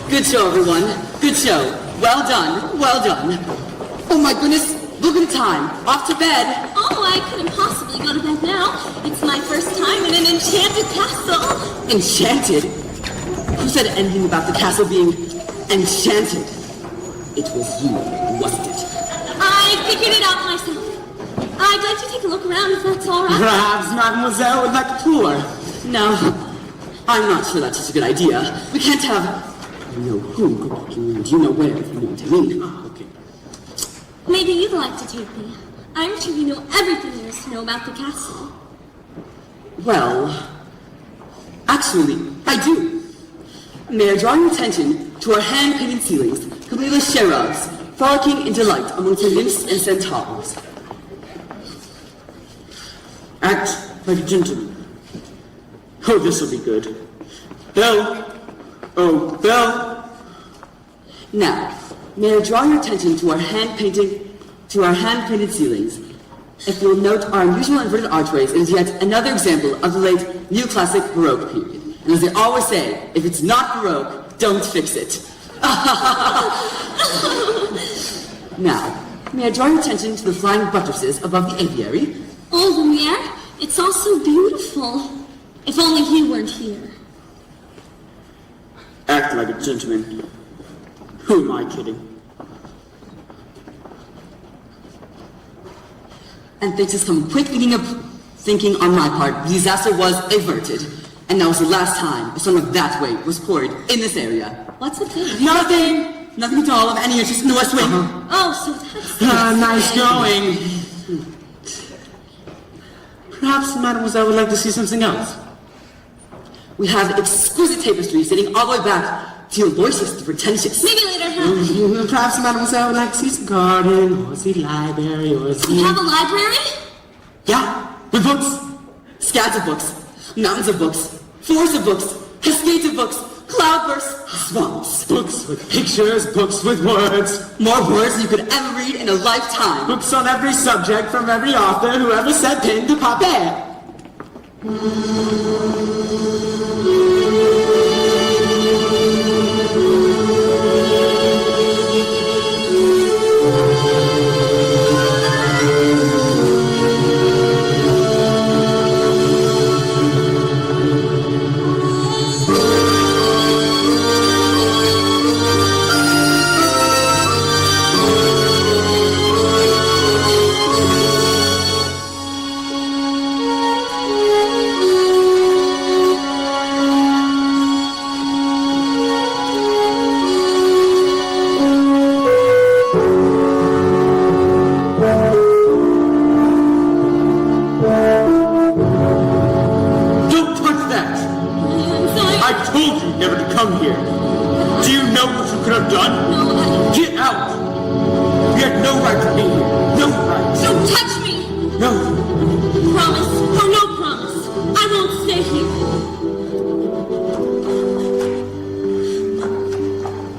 Good show, everyone. Good show. Well done. Well done. Oh my goodness, look at the time. Off to bed. Oh, I couldn't possibly go to bed now. It's my first time in an enchanted castle. Enchanted? Who said anything about the castle being enchanted? It was you, wasn't it? I figured it out myself. I'd like to take a look around if that's all right. Perhaps Mademoiselle would like a tour. No, I'm not sure that's such a good idea. We can't have... You know who walking around. You know where, if you know what I mean. Okay. Maybe you'd like to take me. I'm sure you know everything there is to know about the castle. Well, actually, I do. May I draw your attention to our hand-painted ceilings, complete with cherubs, frolicking in delight amongst the nymphs and centaurs. Act like a gentleman. Oh, this'll be good. Belle! Oh, Belle! Now, may I draw your attention to our hand-painted ceilings. If you'll note our unusual inverted archways, it is yet another example of the late Neoclassic Baroque period. And as they always say, if it's not Baroque, don't fix it. Now, may I draw your attention to the flying buttresses above the aviary? Oh, Lumiere, it's all so beautiful. If only you weren't here. Act like a gentleman. Who am I kidding? And thanks to some quick thinking on my part, the disaster was averted. And that was the last time a song of that weight was poured in this area. What's the thing? Nothing! Nothing at all of any interest in the West Wing. Oh, so that's... Nice going. Perhaps Mademoiselle would like to see something else. We have exquisite tapestry sitting all the way back to your voices, the pretentious. Maybe later, huh? Perhaps Mademoiselle would like to see some garden, or see library, or see... You have a library? Yeah, with books. Scads of books, mountains of books, forests of books, cascades of books, cloudbursts, swamps. Books with pictures, books with words. More words than you could ever read in a lifetime. Books on every subject from every author who ever set pen to paper.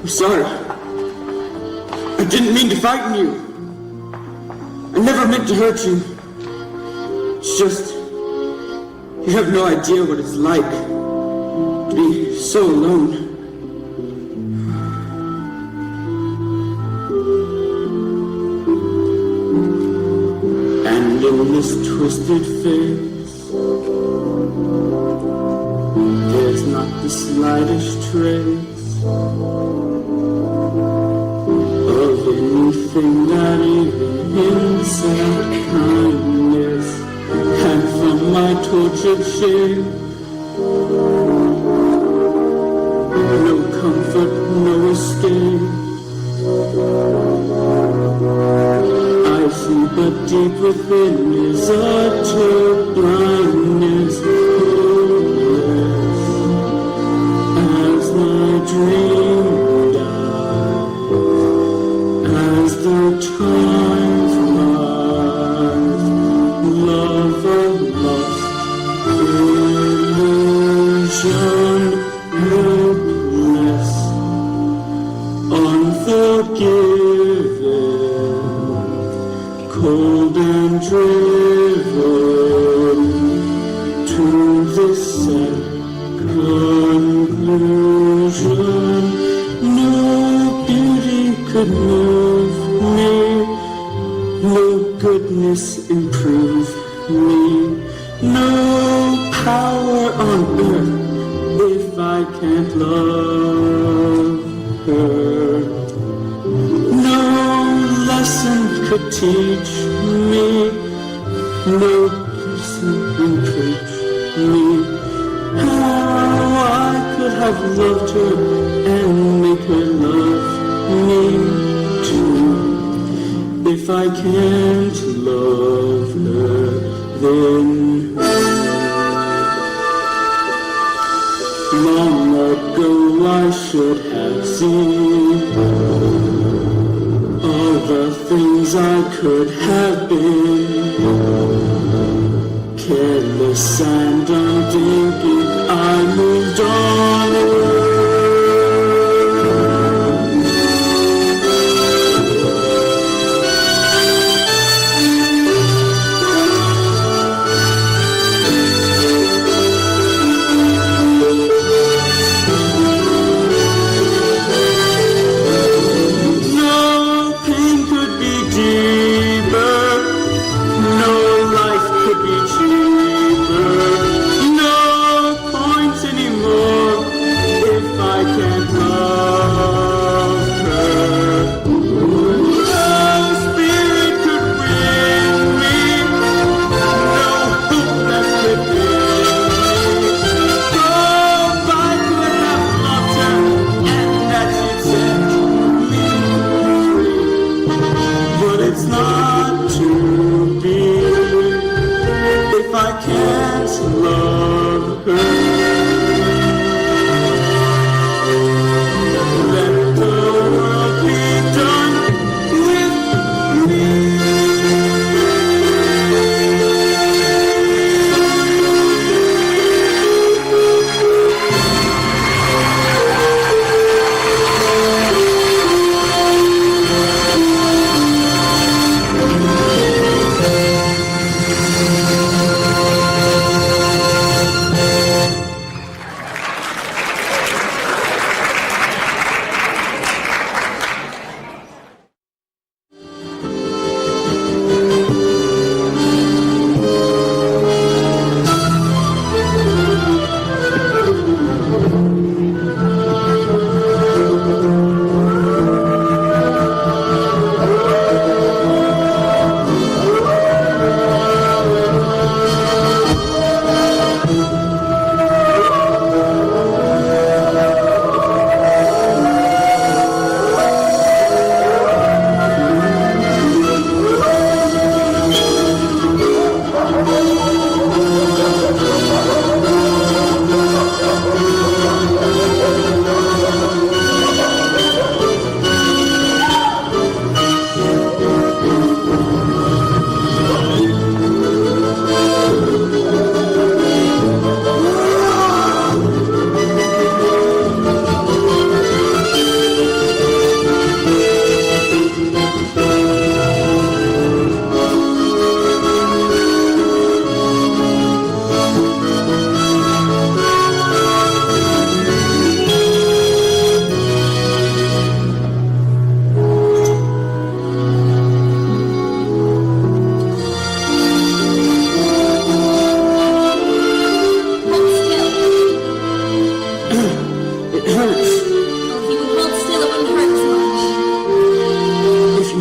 Sorry. I didn't mean to frighten you. I never meant to hurt you. It's just, you have no idea what it's like to be so alone. And in this twisted face, there's not the slightest trace of anything that even hints at kindness. And from my tortured shame, no comfort, no escape. I see, but deep within is utter blindness. As my dream dies, as the time flies, love of lost illusion, hopeless, unforgiving, cold and driven to this sad conclusion. No beauty could move me, no goodness improve me, no power on earth if I can't love her. No lesson could teach me, no person can preach me how I could have loved her and make her love me too. If I can't love her, then long ago I should have seen all the things I could have been. Careless and unthinking, I moved on.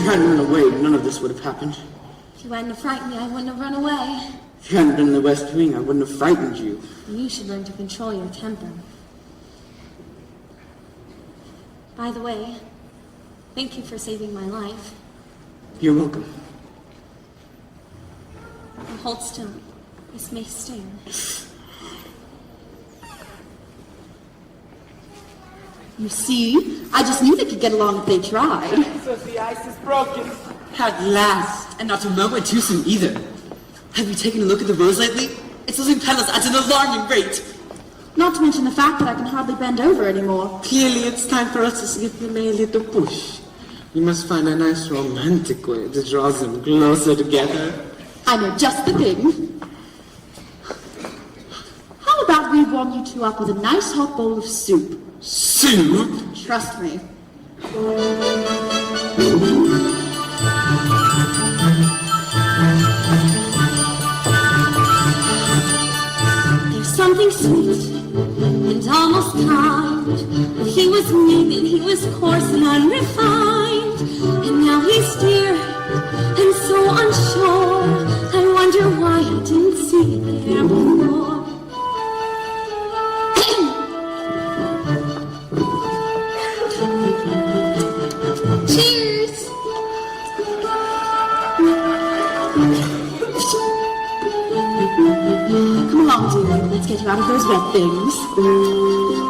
hadn't run away, none of this would have happened. If you hadn't frightened me, I wouldn't have run away. If you hadn't been in the West Wing, I wouldn't have frightened you. You should learn to control your temper. By the way, thank you for saving my life. You're welcome. Now hold still. This may sting. You see, I just knew they could get along if they tried. So the ice is broken. At last, and not a moment too soon either. Have you taken a look at the rose lately? It's losing petals at an alarming rate. Not to mention the fact that I can hardly bend over anymore. Clearly, it's time for us to give them a little push. We must find a nice romantic way to draw them closer together. I know just the thing. How about we warm you two up with a nice hot bowl of soup? Soup? Trust me. There's something sweet and almost kind. But he was mean and he was coarse and unrefined. And now he's dear and so unsure. I wonder why I didn't see it there before. Cheers! Come along, dear. Let's get you out of those wet things.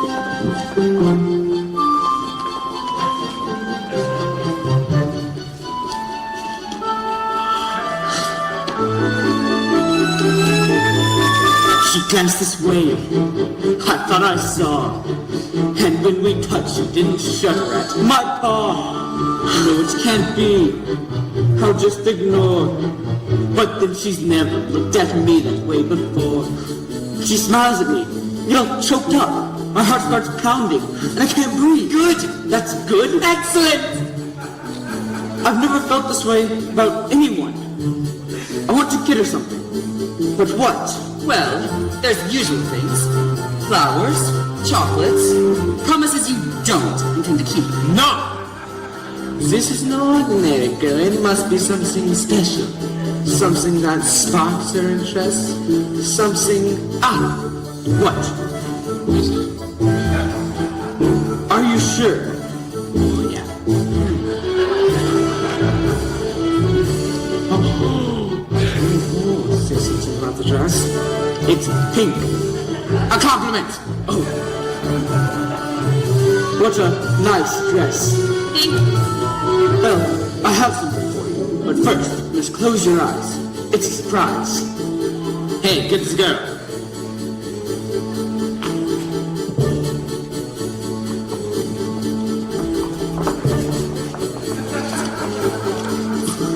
She glanced this way. I thought I saw. And when we touched, she didn't shudder at my paw. No, it can't be. I'll just ignore. But then she's never looked at me that way before. She smiles at me, choked up. My heart starts pounding, and I can't breathe. Good! That's good. Excellent! I've never felt this way about anyone. I want to get her something. But what? Well, there's the usual things. Flowers, chocolates, promises you don't intend to keep. No! This is no ordinary girl. It must be something special. Something that sparks her interest. Something... What? Are you sure? Oh, yeah. Say something about the dress. It's pink. A compliment. Oh. What a nice dress. Thank you. Well, I have something for you. But first, just close your eyes. It's a surprise. Hey, get this girl.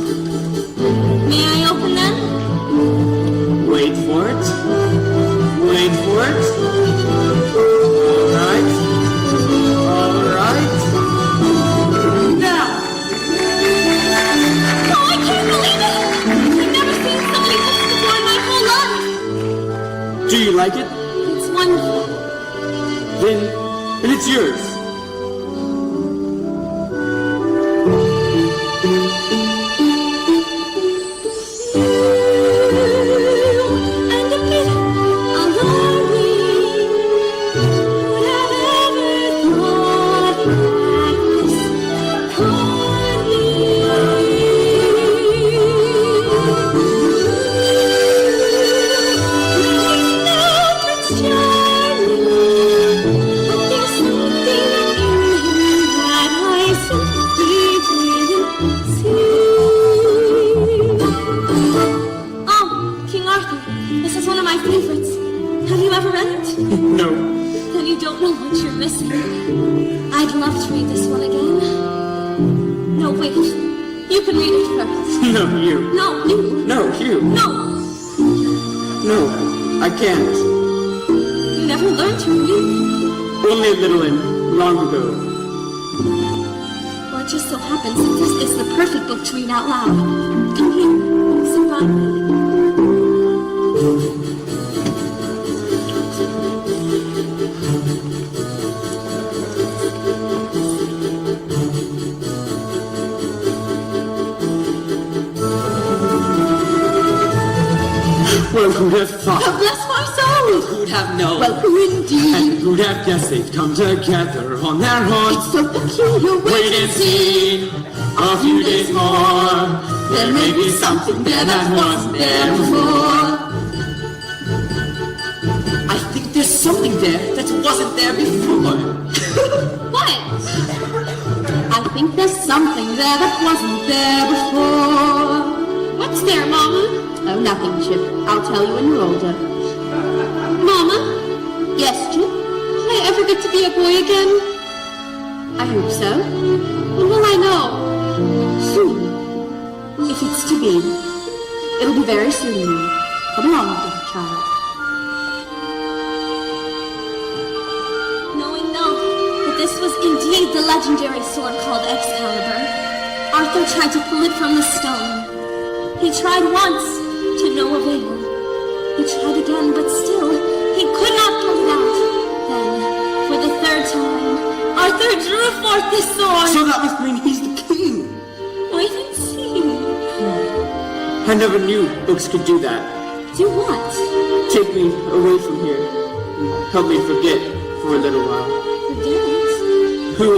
May I open them? Wait for it. Wait for it. All right. Now! Oh, I can't believe it! I've never seen somebody else before in my whole life. Do you like it? It's wonderful. Then it's yours. And a bit alarming. Would have ever thought that this could Oh, King Arthur, this is one of my favorites. Have you ever read it? No. Then you don't know what you're missing. I'd love to read this one again. No, wait. You can read it first. No, you. No, you. No, you. No, No, I can't. you never learned to read. Only a little and long ago. Well, it just so happens that this is the perfect book to read out loud. Come here, sit by me. Well, who'd have thought? Bless my soul! Who'd have known? Well, who indeed? And who'd have guessed they'd come together on their own? It's so peculiar. Wait and see, a few days more. There may be something there that wasn't there before. I think there's something there that wasn't there before. What? I think there's something there that wasn't there before. What's there, Mama? Oh, nothing, Chip. I'll tell you when you're older. Mama, Yes, Chip? will I ever get to be a boy again? I hope so. When will I know? Soon. If it's to be. It'll be very soon now. Come along, little child. Knowing now that this was indeed the legendary sword called Excalibur, Arthur tried to pull it from the stone. He tried once, to no avail. He tried again, but still, he could not pull it out. Then, for the third time, Arthur drew forth the sword. So that must mean he's the king. Wait and see. I never knew books could do that. Do what? Take me away from here. Help me forget for a little while Forget. who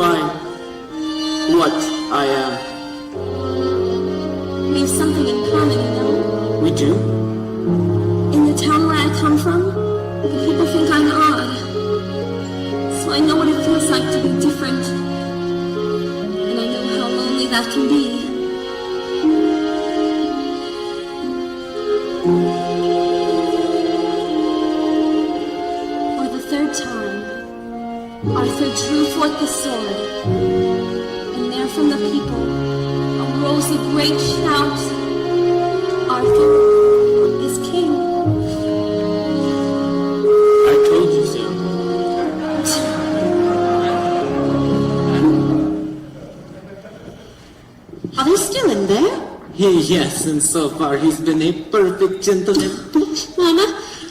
what I am. We have something in common, you know. We do? In the town where I come from, the people think I'm odd. So I know what it feels like to be different. And I know how lonely that can be. For the third time, Arthur drew forth the sword. And there from the people arose a great shout. Arthur is king. I told you so. Are they still in there? Yes, and so far he's been a perfect gentleman. Mama,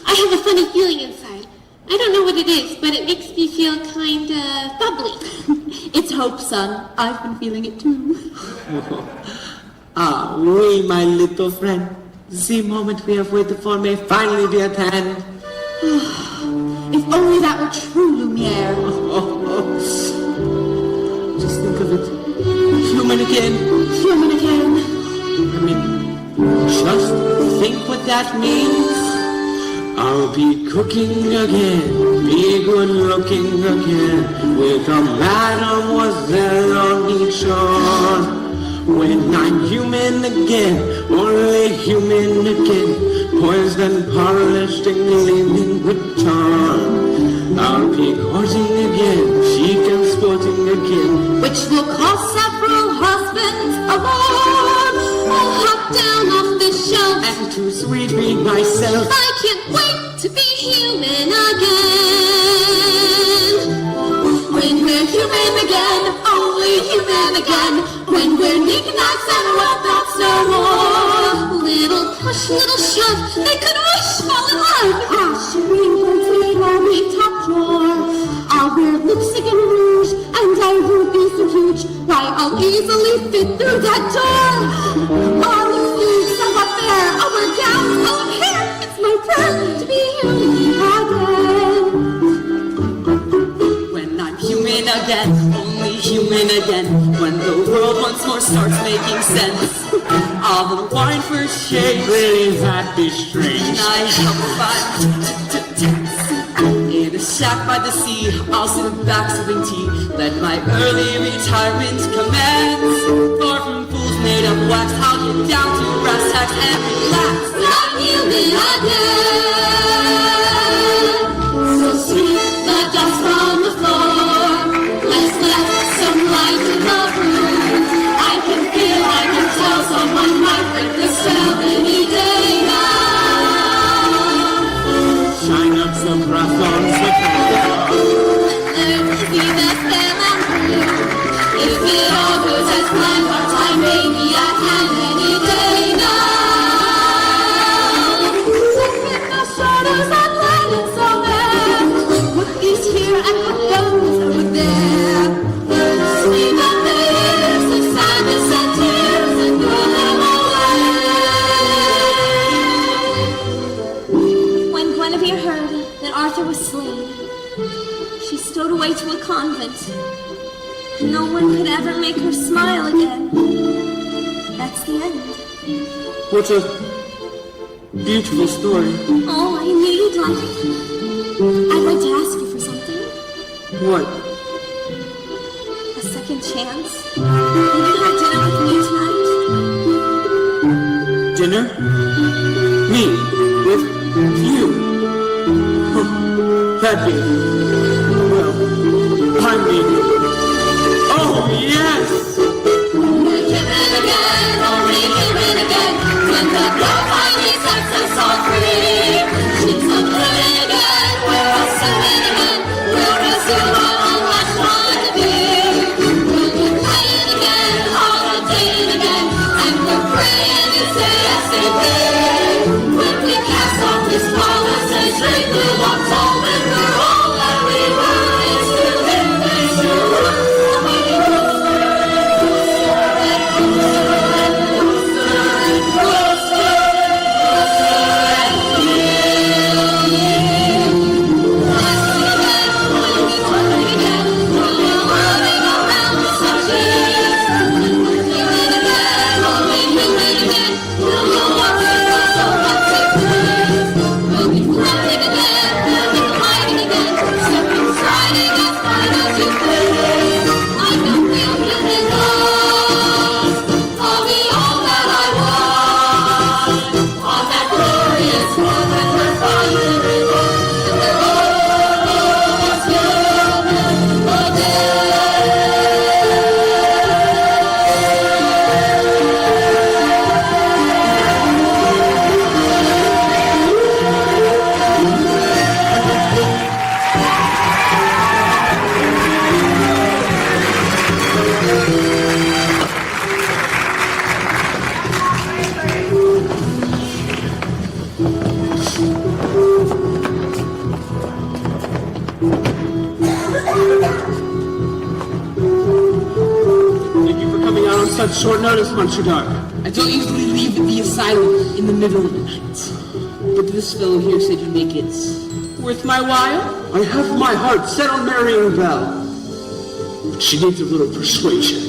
I have a funny feeling inside. I don't know what it is, but it makes me feel kinda bubbly. It's hope, son. I've been feeling it too. Ah, we, my little friend. The moment we have waited for may finally be at hand. If only that were true, Lumiere. Just think of it. Human again. Human again. I mean, just think what that means. I'll be cooking again, be good looking again, with a mademoiselle on each shore. When I'm human again, only human again, poised and polished and gleaming with charm. I'll be courting again, chic and sporting again, Which will cost several husbands alone. I'll hop down off the shelf. and to sweet read myself. I can't wait to be human again. When we're human again, only human again. When we're knickknacks and whatnots no more. Little push, little shove, they could wish fall in love. Ashering complete our top drawer. I'll wear lipstick and rouge, and I won't be so huge. Why, I'll easily fit through that door. On the sleeves of a fair, our gowns, our hair. It's my prayer to be human again. When I'm human again, only human again. When the world once more starts making sense, I'll unwind for shade. Really, that'd be strange. I help dance. In a shack by the sea, I'll sit back sipping tea. Let my early retirement commence. Far from fools made of wax, I'll get down to brass tacks and relax. Not human again. So sweep the dust from the floor. Let's let some light in the room. I can feel, I can tell someone might break the spell any day now. Shine up some brass on the Learn to see the spell and prove. If it all goes as planned, our time may be at hand any day now. No one could ever make her smile again. That's the end. What a beautiful story. All I need, I'd like to ask you for something. What? A second chance. Will you have dinner with me tonight? Dinner? Me? With you? Oh, that'd be... Well, I mean... Oh, yes! Given again, only given again, when the girl finally sets us all free. She's not living again, we're all singing again, we'll resume our unlatched want to be. We'll be playing again, holidaying again, and we're praying you say yes again. When we cast off this flawless and straight, we'll walk tall when we're all that we were. It's to him, it's to us. Thank you for coming out on such short notice, Monsieur Dark. I don't usually leave the asylum in the middle of the night. But this fellow here said you'd make it worth my while. I have my heart set on marrying Belle. But she needs a little persuasion.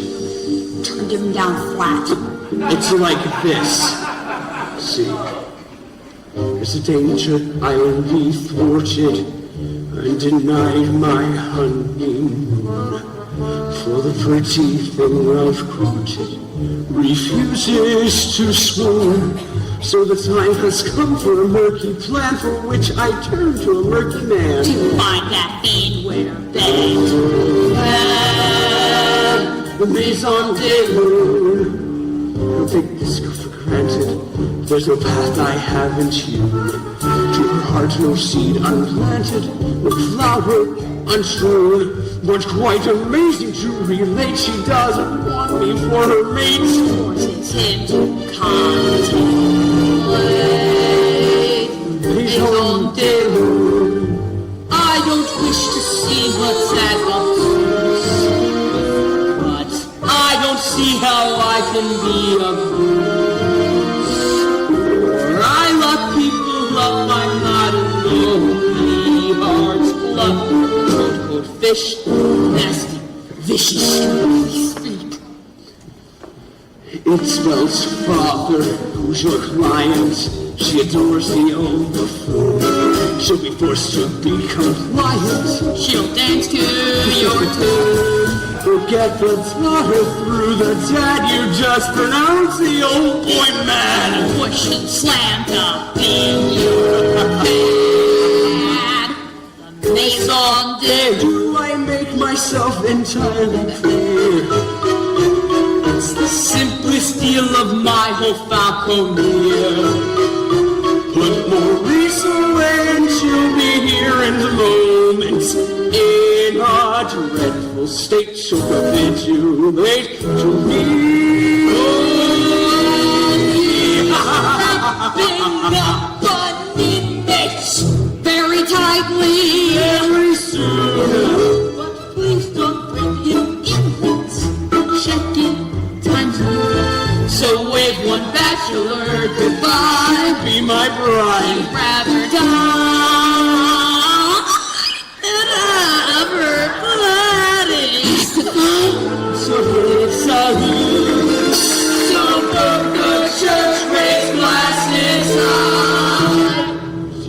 Turned him down flat. It's like this. See, there's a danger I'll be thwarted and denied my honeymoon. For the pretty thing I've courted refuses to swoon. So the time has come for a murky plan for which I turn to a murky man. Find that fiend where bed. The Maison de Lune. Don't take this girl for granted. There's no path I haven't hewn. To her heart no seed unplanted, no flower unstrewn. But quite amazing to relate, she doesn't want me for her mate. Forces him to contemplate. Maison de Lune. I don't wish to see her sad offers, but I don't see how I can be of use. For I love people love, I'm not a lonely heart's love. Quote, fish, nasty, vicious, speak. It's Belle's father, who's your client. She adores the old buffoon. She'll be forced to be compliant. She'll dance to your tune. Forget the daughter through the dad. You just pronounce the old boy mad. Push and slam up in your bed. The Maison de Do I make myself entirely clear? It's the simplest deal of my whole falconer. Put Maurice away and she'll be here in a moment. In a dreadful state, she'll capitulate to me. Wrapping up beneath it very tightly. Very soon. But please don't bring him in it. Check in times new. So wave one bachelor goodbye. Be my bride. Rather die than ever let it testify? So it's a so the church raise glasses high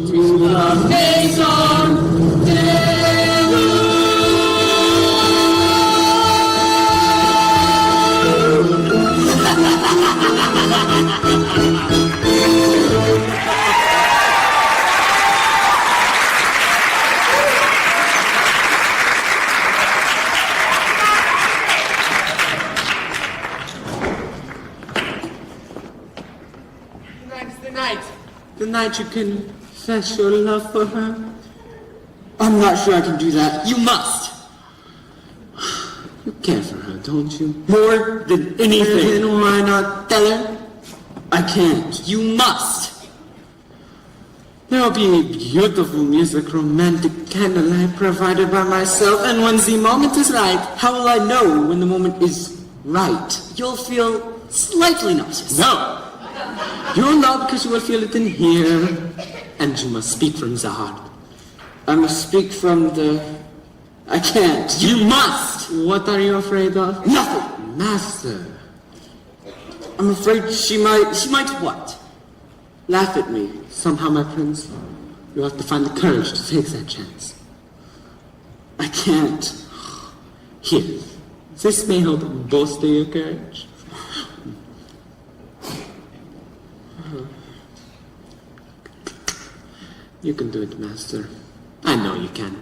to the face on Tonight's the night. the night you confess your love for her. I'm not sure I can do that. You must. You care for her, don't you? More than anything. Then why not tell her? I can't. You must. There'll be beautiful music, romantic candlelight provided by myself, and when the moment is right, How will I know when the moment is right. You'll feel slightly nauseous. No! You'll know because you will feel it in here, and you must speak from the heart. I must speak from the... I can't. You must. What are you afraid of? Nothing. Master. I'm afraid she might what? Laugh at me. Somehow, my prince, you have to find the courage to take that chance. I can't. Here. This may help bolster your courage. You can do it, master. I know you can.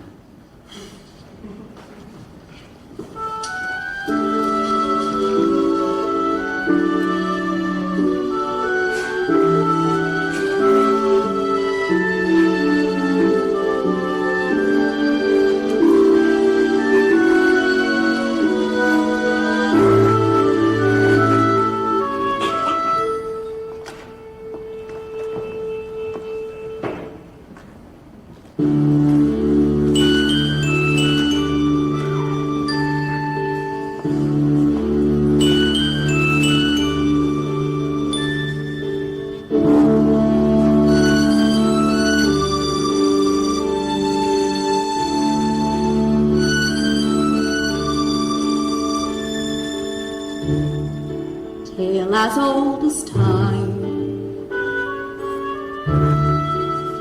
Tale as old as time,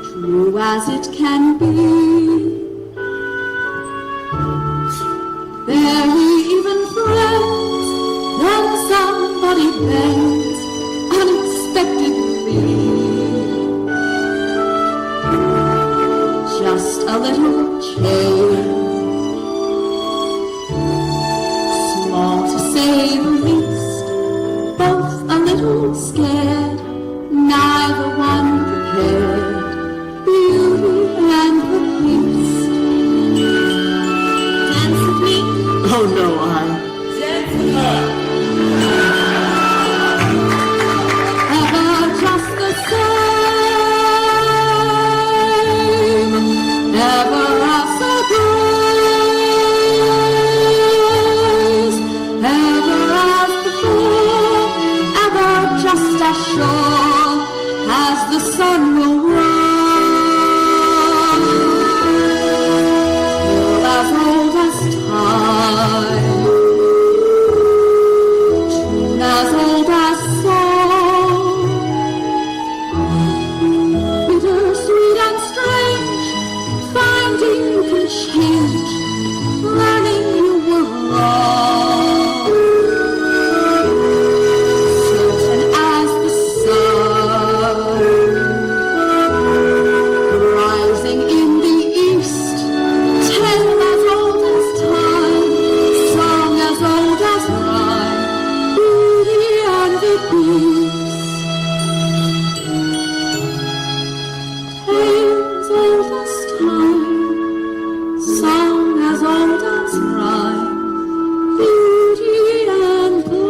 true as it can be. Very even friends when somebody bends unexpectedly. Just a little change, small to say the least, both a little scared, neither one prepared, beauty and the beast. Dance with me. Oh no, Dance with her. Ever just the same, never as a grace, ever as before, ever just as sure as the sun will rise, till as old as time, tune as old as song, bittersweet and strange, finding you can change, learning you were wrong, certain as the sun, rising in the east, tale as old as time, song as old as rhyme, beauty and the beast. Tales old as time, song as old as rhyme, beauty and the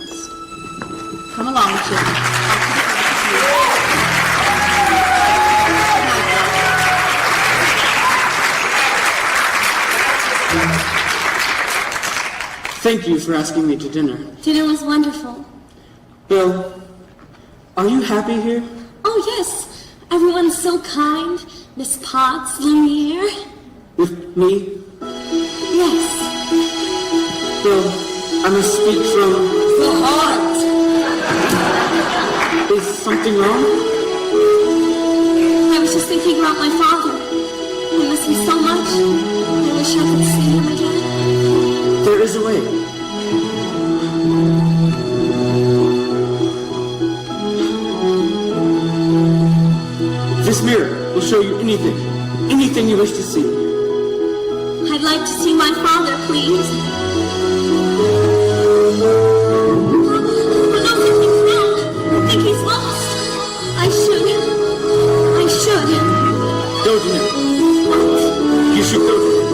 beast. Come along, children. Thank you for asking me to dinner. Dinner was wonderful. Bill, are you happy here? Oh, yes. Everyone's so kind. Miss Potts Lumiere? With me? Yes. Well, I must speak from The heart! Is something wrong? I was just thinking about my father. I miss him so much. I wish I could see him again. There is a way. This mirror will show you anything you wish to see. I'd like to see my father, please. Oh, no, something's wrong. I think he's lost. I should. Go to him. What? You should go to him.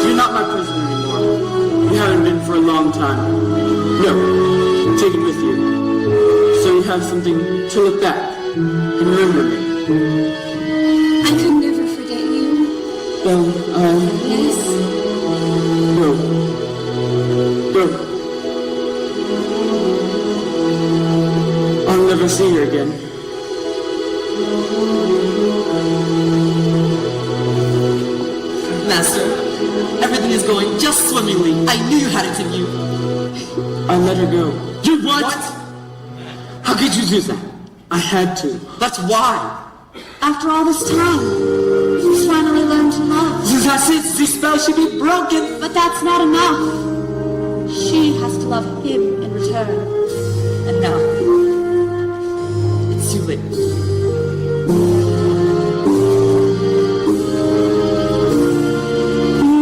You're not my prisoner anymore. You haven't been for a long time. No, take it with you. So you have something to look back and remember me. I could never forget you. Well, Yes. go. Go. I'll never see her again. Master, everything is going just swimmingly. I knew you had it in you. I let her go. You what? How could you do that? I had to. That's why. After all this time, he's finally learned to love. That's it. The spell should be broken. But that's not enough. She has to love him in return. And now, it's too late.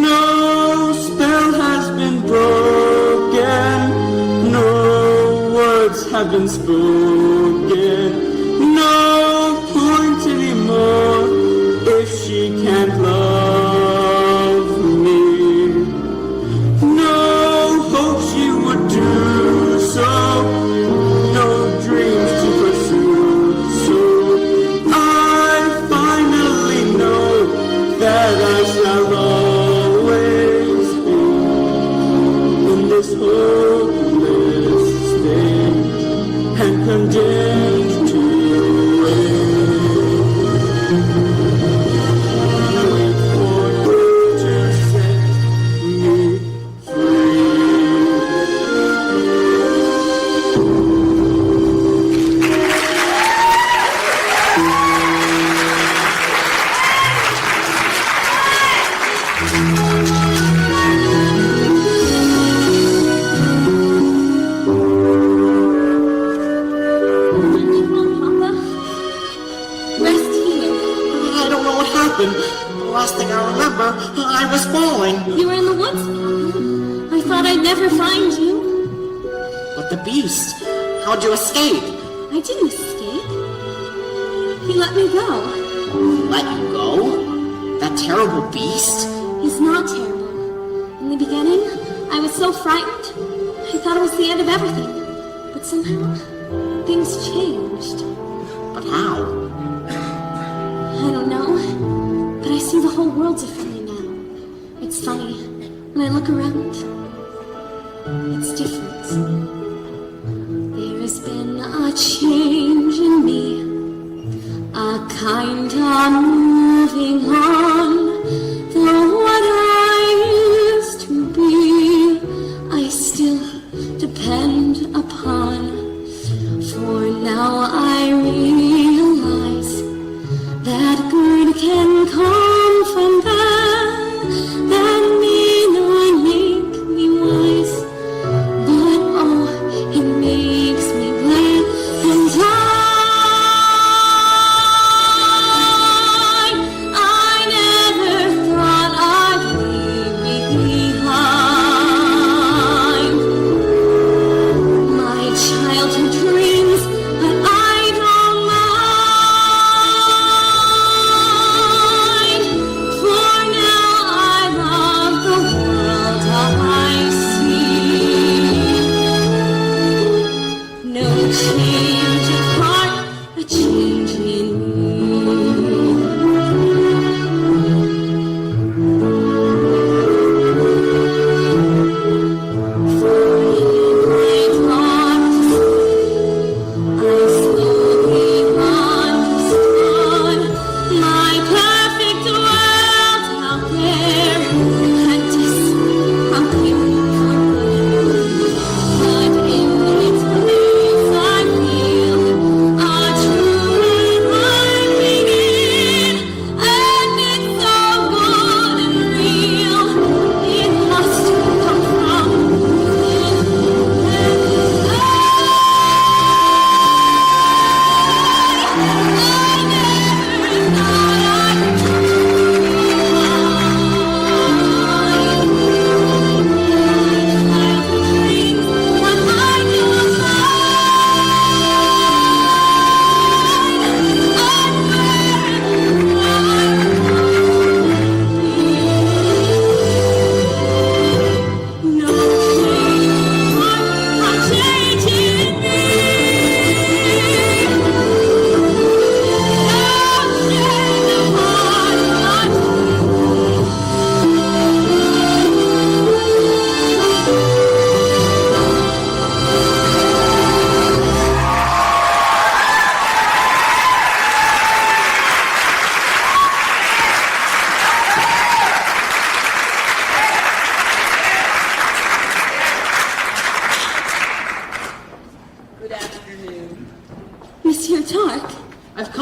No spell has been broken. No words have been spoken. No point anymore if she can't love me. No hope she would do so. No dreams to pursue. So I finally know that I shall always be in this hopeless state and condemned to wait for you to set me free. Papa, rest here. I don't know what happened. The last thing I remember, I was falling. You were in the woods, Papa. I thought I'd never find you. But the beast, how'd you escape? I didn't escape. He let me go. Let you go? That terrible beast? He's not terrible. In the beginning, I was so frightened. I thought it was the end of everything. But somehow, things changed. But how? I don't know, but I see the whole world differently now. It's funny, when I look around, it's different. There has been a change in me, a kind of moving on. Though what I used to be, I still depend upon. For now I realize that good can come from bad, that may not make me wise, but oh, it makes me glad, and I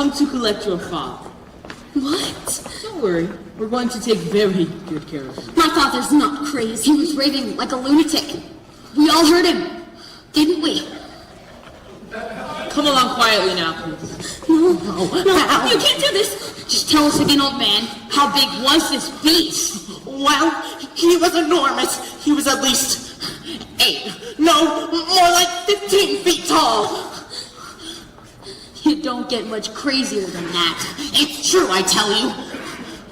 come to collect your father. What? Don't worry, we're going to take very good care of him. My father's not crazy. He was raving like a lunatic. We all heard him, didn't we? Come along quietly now, please. No, you can't do this. Just tell us again, old man, how big was this beast? Well, he was enormous. He was at least 8, no, more like 15 feet tall. You don't get much crazier than that. It's true, I tell you.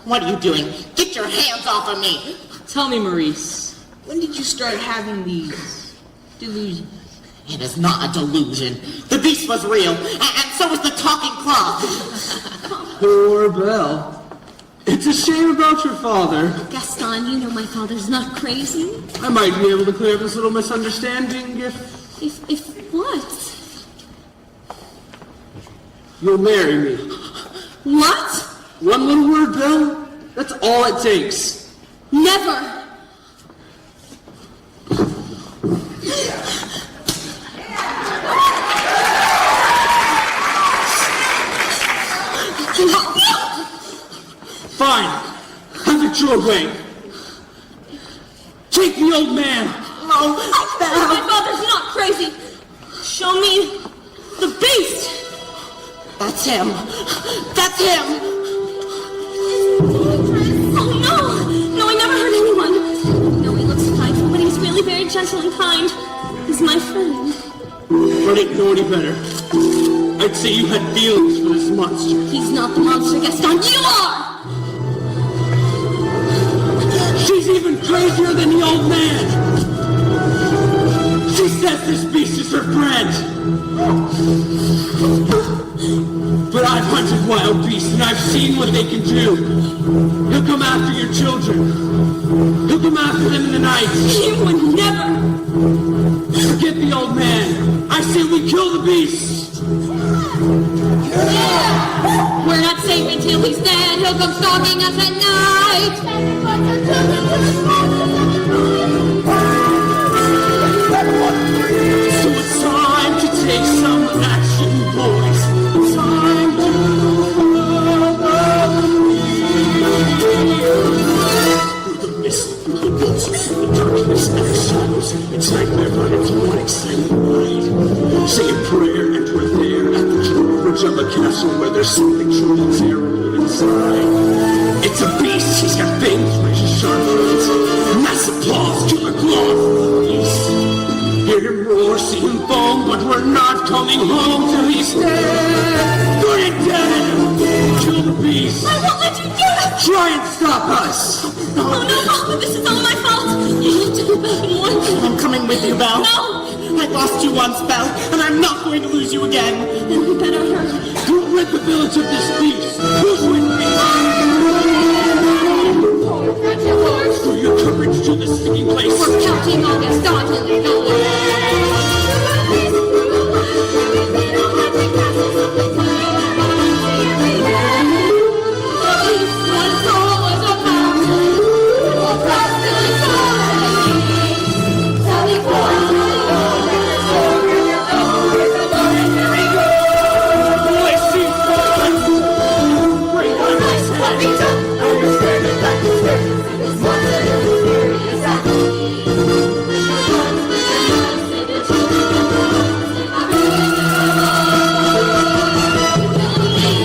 What are you doing? Get your hands off of me. Tell me, Maurice, when did you start having these delusions? It is not a delusion. The beast was real, and so was the talking clock. Poor Belle. It's a shame about your father. Gaston, you know my father's not crazy. I might be able to clear up this little misunderstanding if If what? you'll marry me. What? One little word, Belle. That's all it takes. Never. Fine. Have it your way. Take the old man. No, My father's not crazy. Show me the beast. that's him. That's him. Oh no! No, I never hurt anyone. No, he looks frightful, but he's really very gentle and kind. He's my friend. I didn't know any better. I'd say you had feelings for this monster. He's not the monster, Gaston. You are! She's even crazier than the old man. She says this beast is her friend. But I've hunted wild beasts and I've seen what they can do. He'll come after your children. He'll come after them in the night. He would never! Forget the old man. I say we kill the beast. We're not safe until he's dead. He'll come stalking us at night. So it's time to take some action, boys. Time to through the mist, through the woods, the darkness and the shadows. It's nightmare, but it's one exciting ride. Say a prayer and we're there at the drawbridge of a castle where there's something truly terrible inside. It's a beast. He's got fangs, razor sharp blades, massive claws, killer claws. Hear him roar, see him foam, but we're not coming home till he's dead. Good and dead. Kill the beast. I won't let you do it! Try and stop us. Oh no, this is all my fault. You have to go back and warn him. I'm coming with you, Belle. No! I lost you once, Belle, and I'm not going to lose you again. Then we better hurry. Who rid the village of this beast? Who's with me? Through your courage to the sticking place. We're counting on Gaston till there's no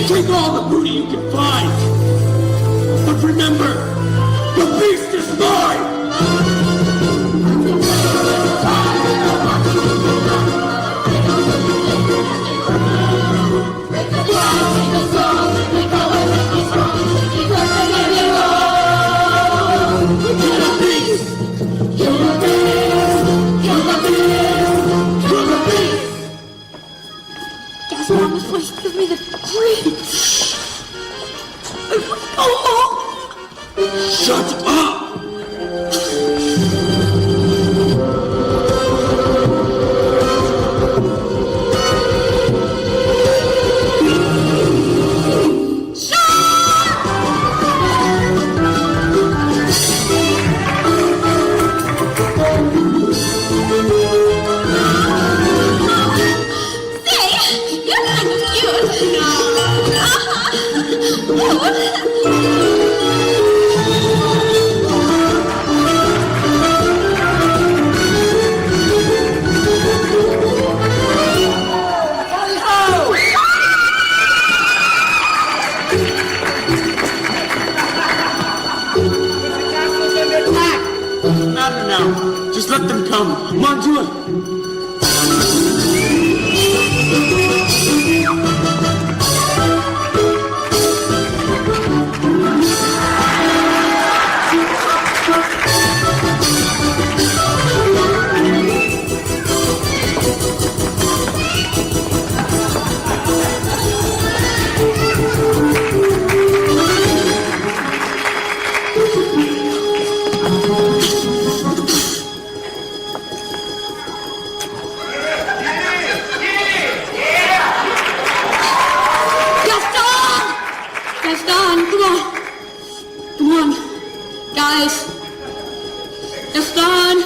Take all the booty you can find. But remember, the beast is mine! Gaston was supposed to give me the breeze. Shut up! Say, you're kind of cute. Just let them come. Come on, do it. Gaston, come on. Come on. Guys. Gaston.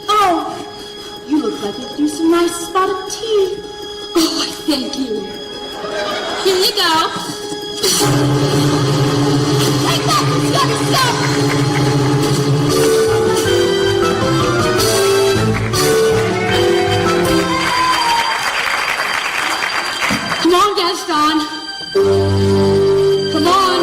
Oh, you look like you could use some nice spotted tea. Oh, thank you. Here you go. Take that! Stop! Come on, Gaston. Come on.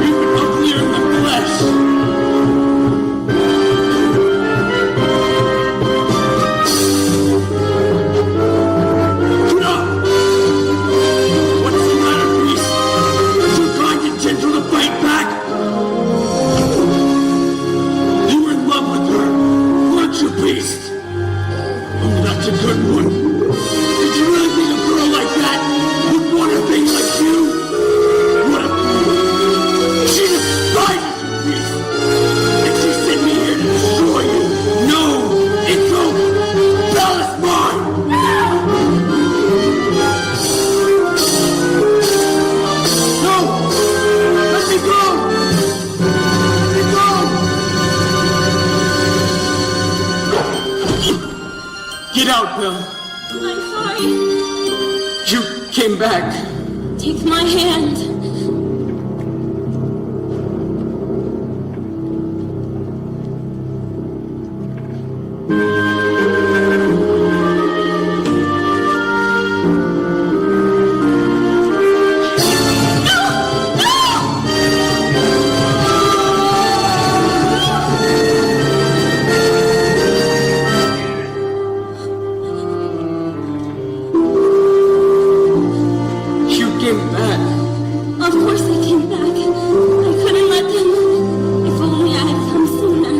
Reinforcements needed. Get out, Belle. I'm sorry. You came back. Take my hand. Of course they came back. I couldn't let them. If only I had come sooner.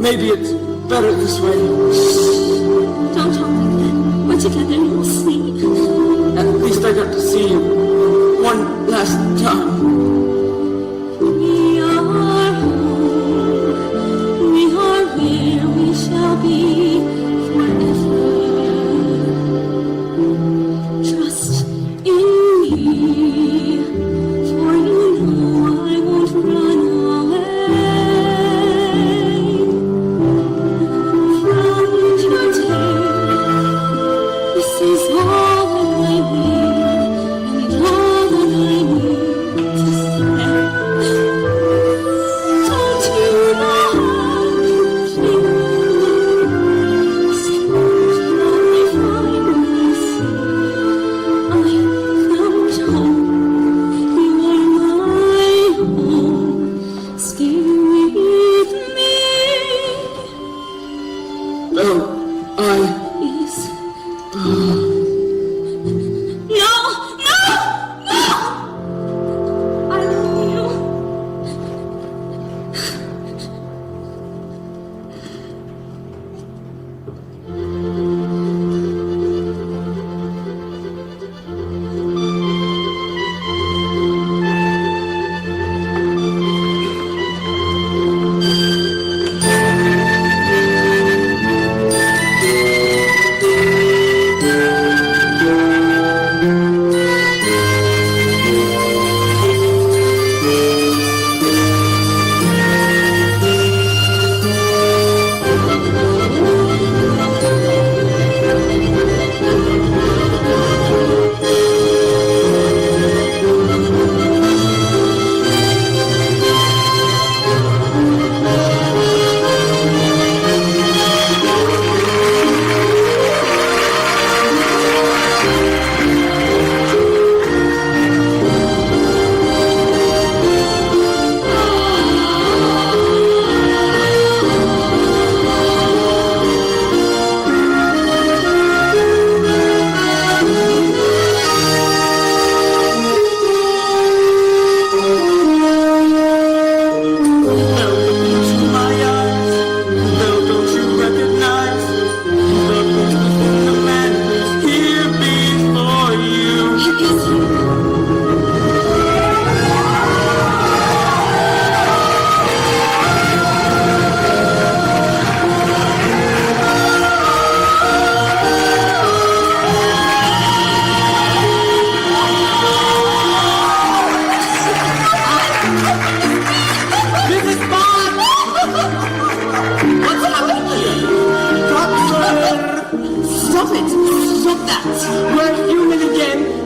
Maybe it's better this way. Don't talk like that. We're together and we'll sleep. At least I got to see you one last time. We are home. We are where we shall be forever. Trust in me, for you know I won't run away from today. This is all that I need, and all that I need to say. Don't you know how you feel? Sometimes I find myself. I found home. You are my home. Stay with me. Belle, Yes.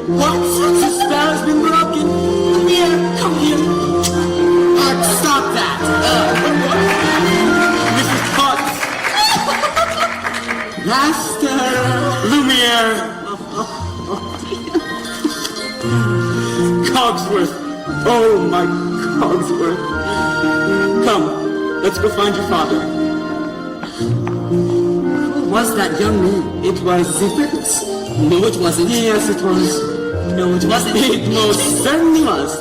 What? The spell has been broken. Lumiere, come here. Stop that. Mrs. Potts. Master Lumiere. Cogsworth. Oh, my Cogsworth. Come, let's go find your father. Who was that young man? It was the prince. No, it wasn't. Yes, it was. No, it wasn't. It most certainly was.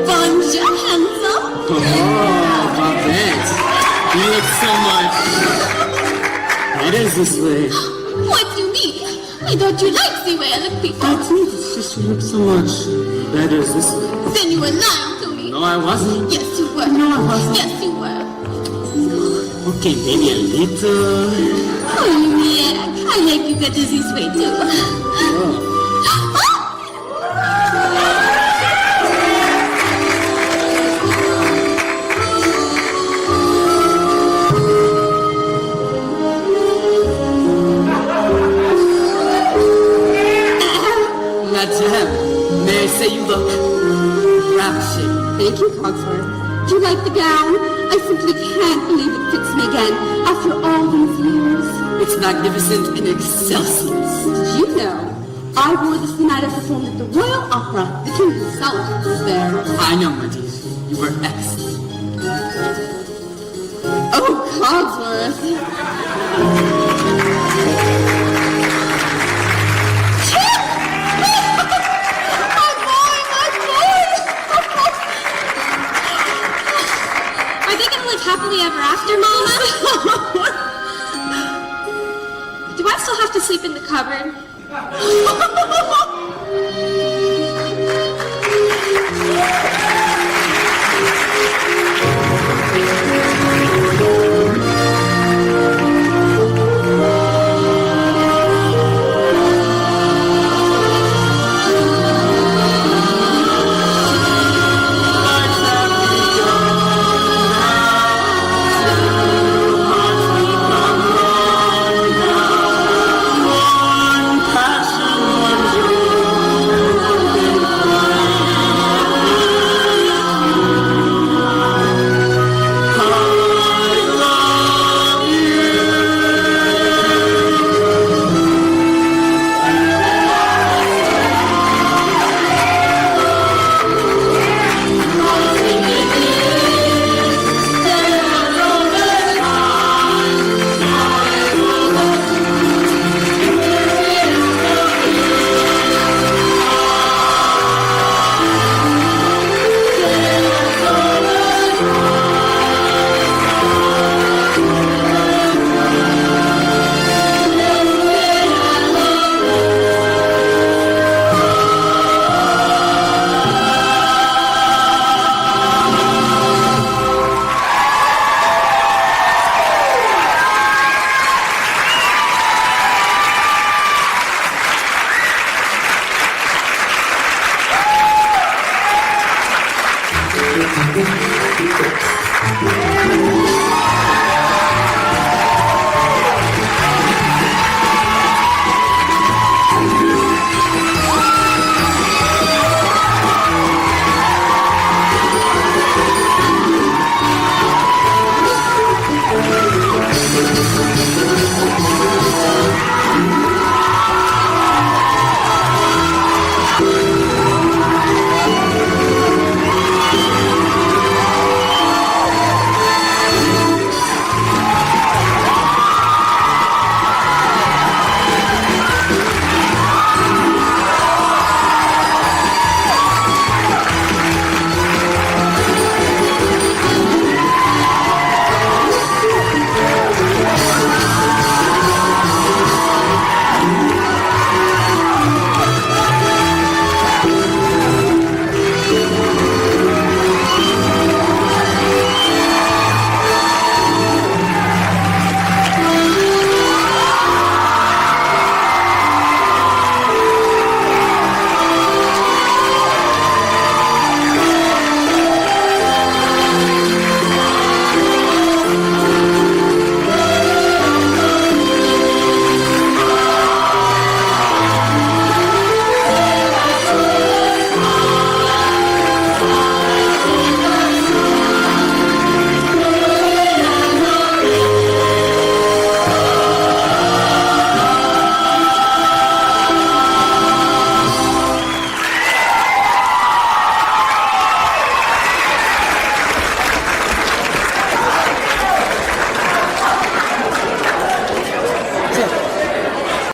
Bonjour, handsome. Oh, Babette. You look so much. It is this way. What do you mean? I thought you liked the way I look before. That's it. It's just you look so much better this way. Then you were lying to me. No, I wasn't. Yes, you were. No, I wasn't. Yes, you were. Okay, maybe a little. Oh, yeah. I like you better this way, too. Madame, may I say you look ravishing. Thank you, Cogsworth. Do you like the gown? I simply can't believe it fits me again after all these years. It's magnificent in excelsis. Did you know I wore this the night I performed at the Royal Opera? The king himself was there. I know, my dear. You were excellent. Oh, Cogsworth. Are they gonna live happily ever after, Mama? Do I still have to sleep in the cupboard?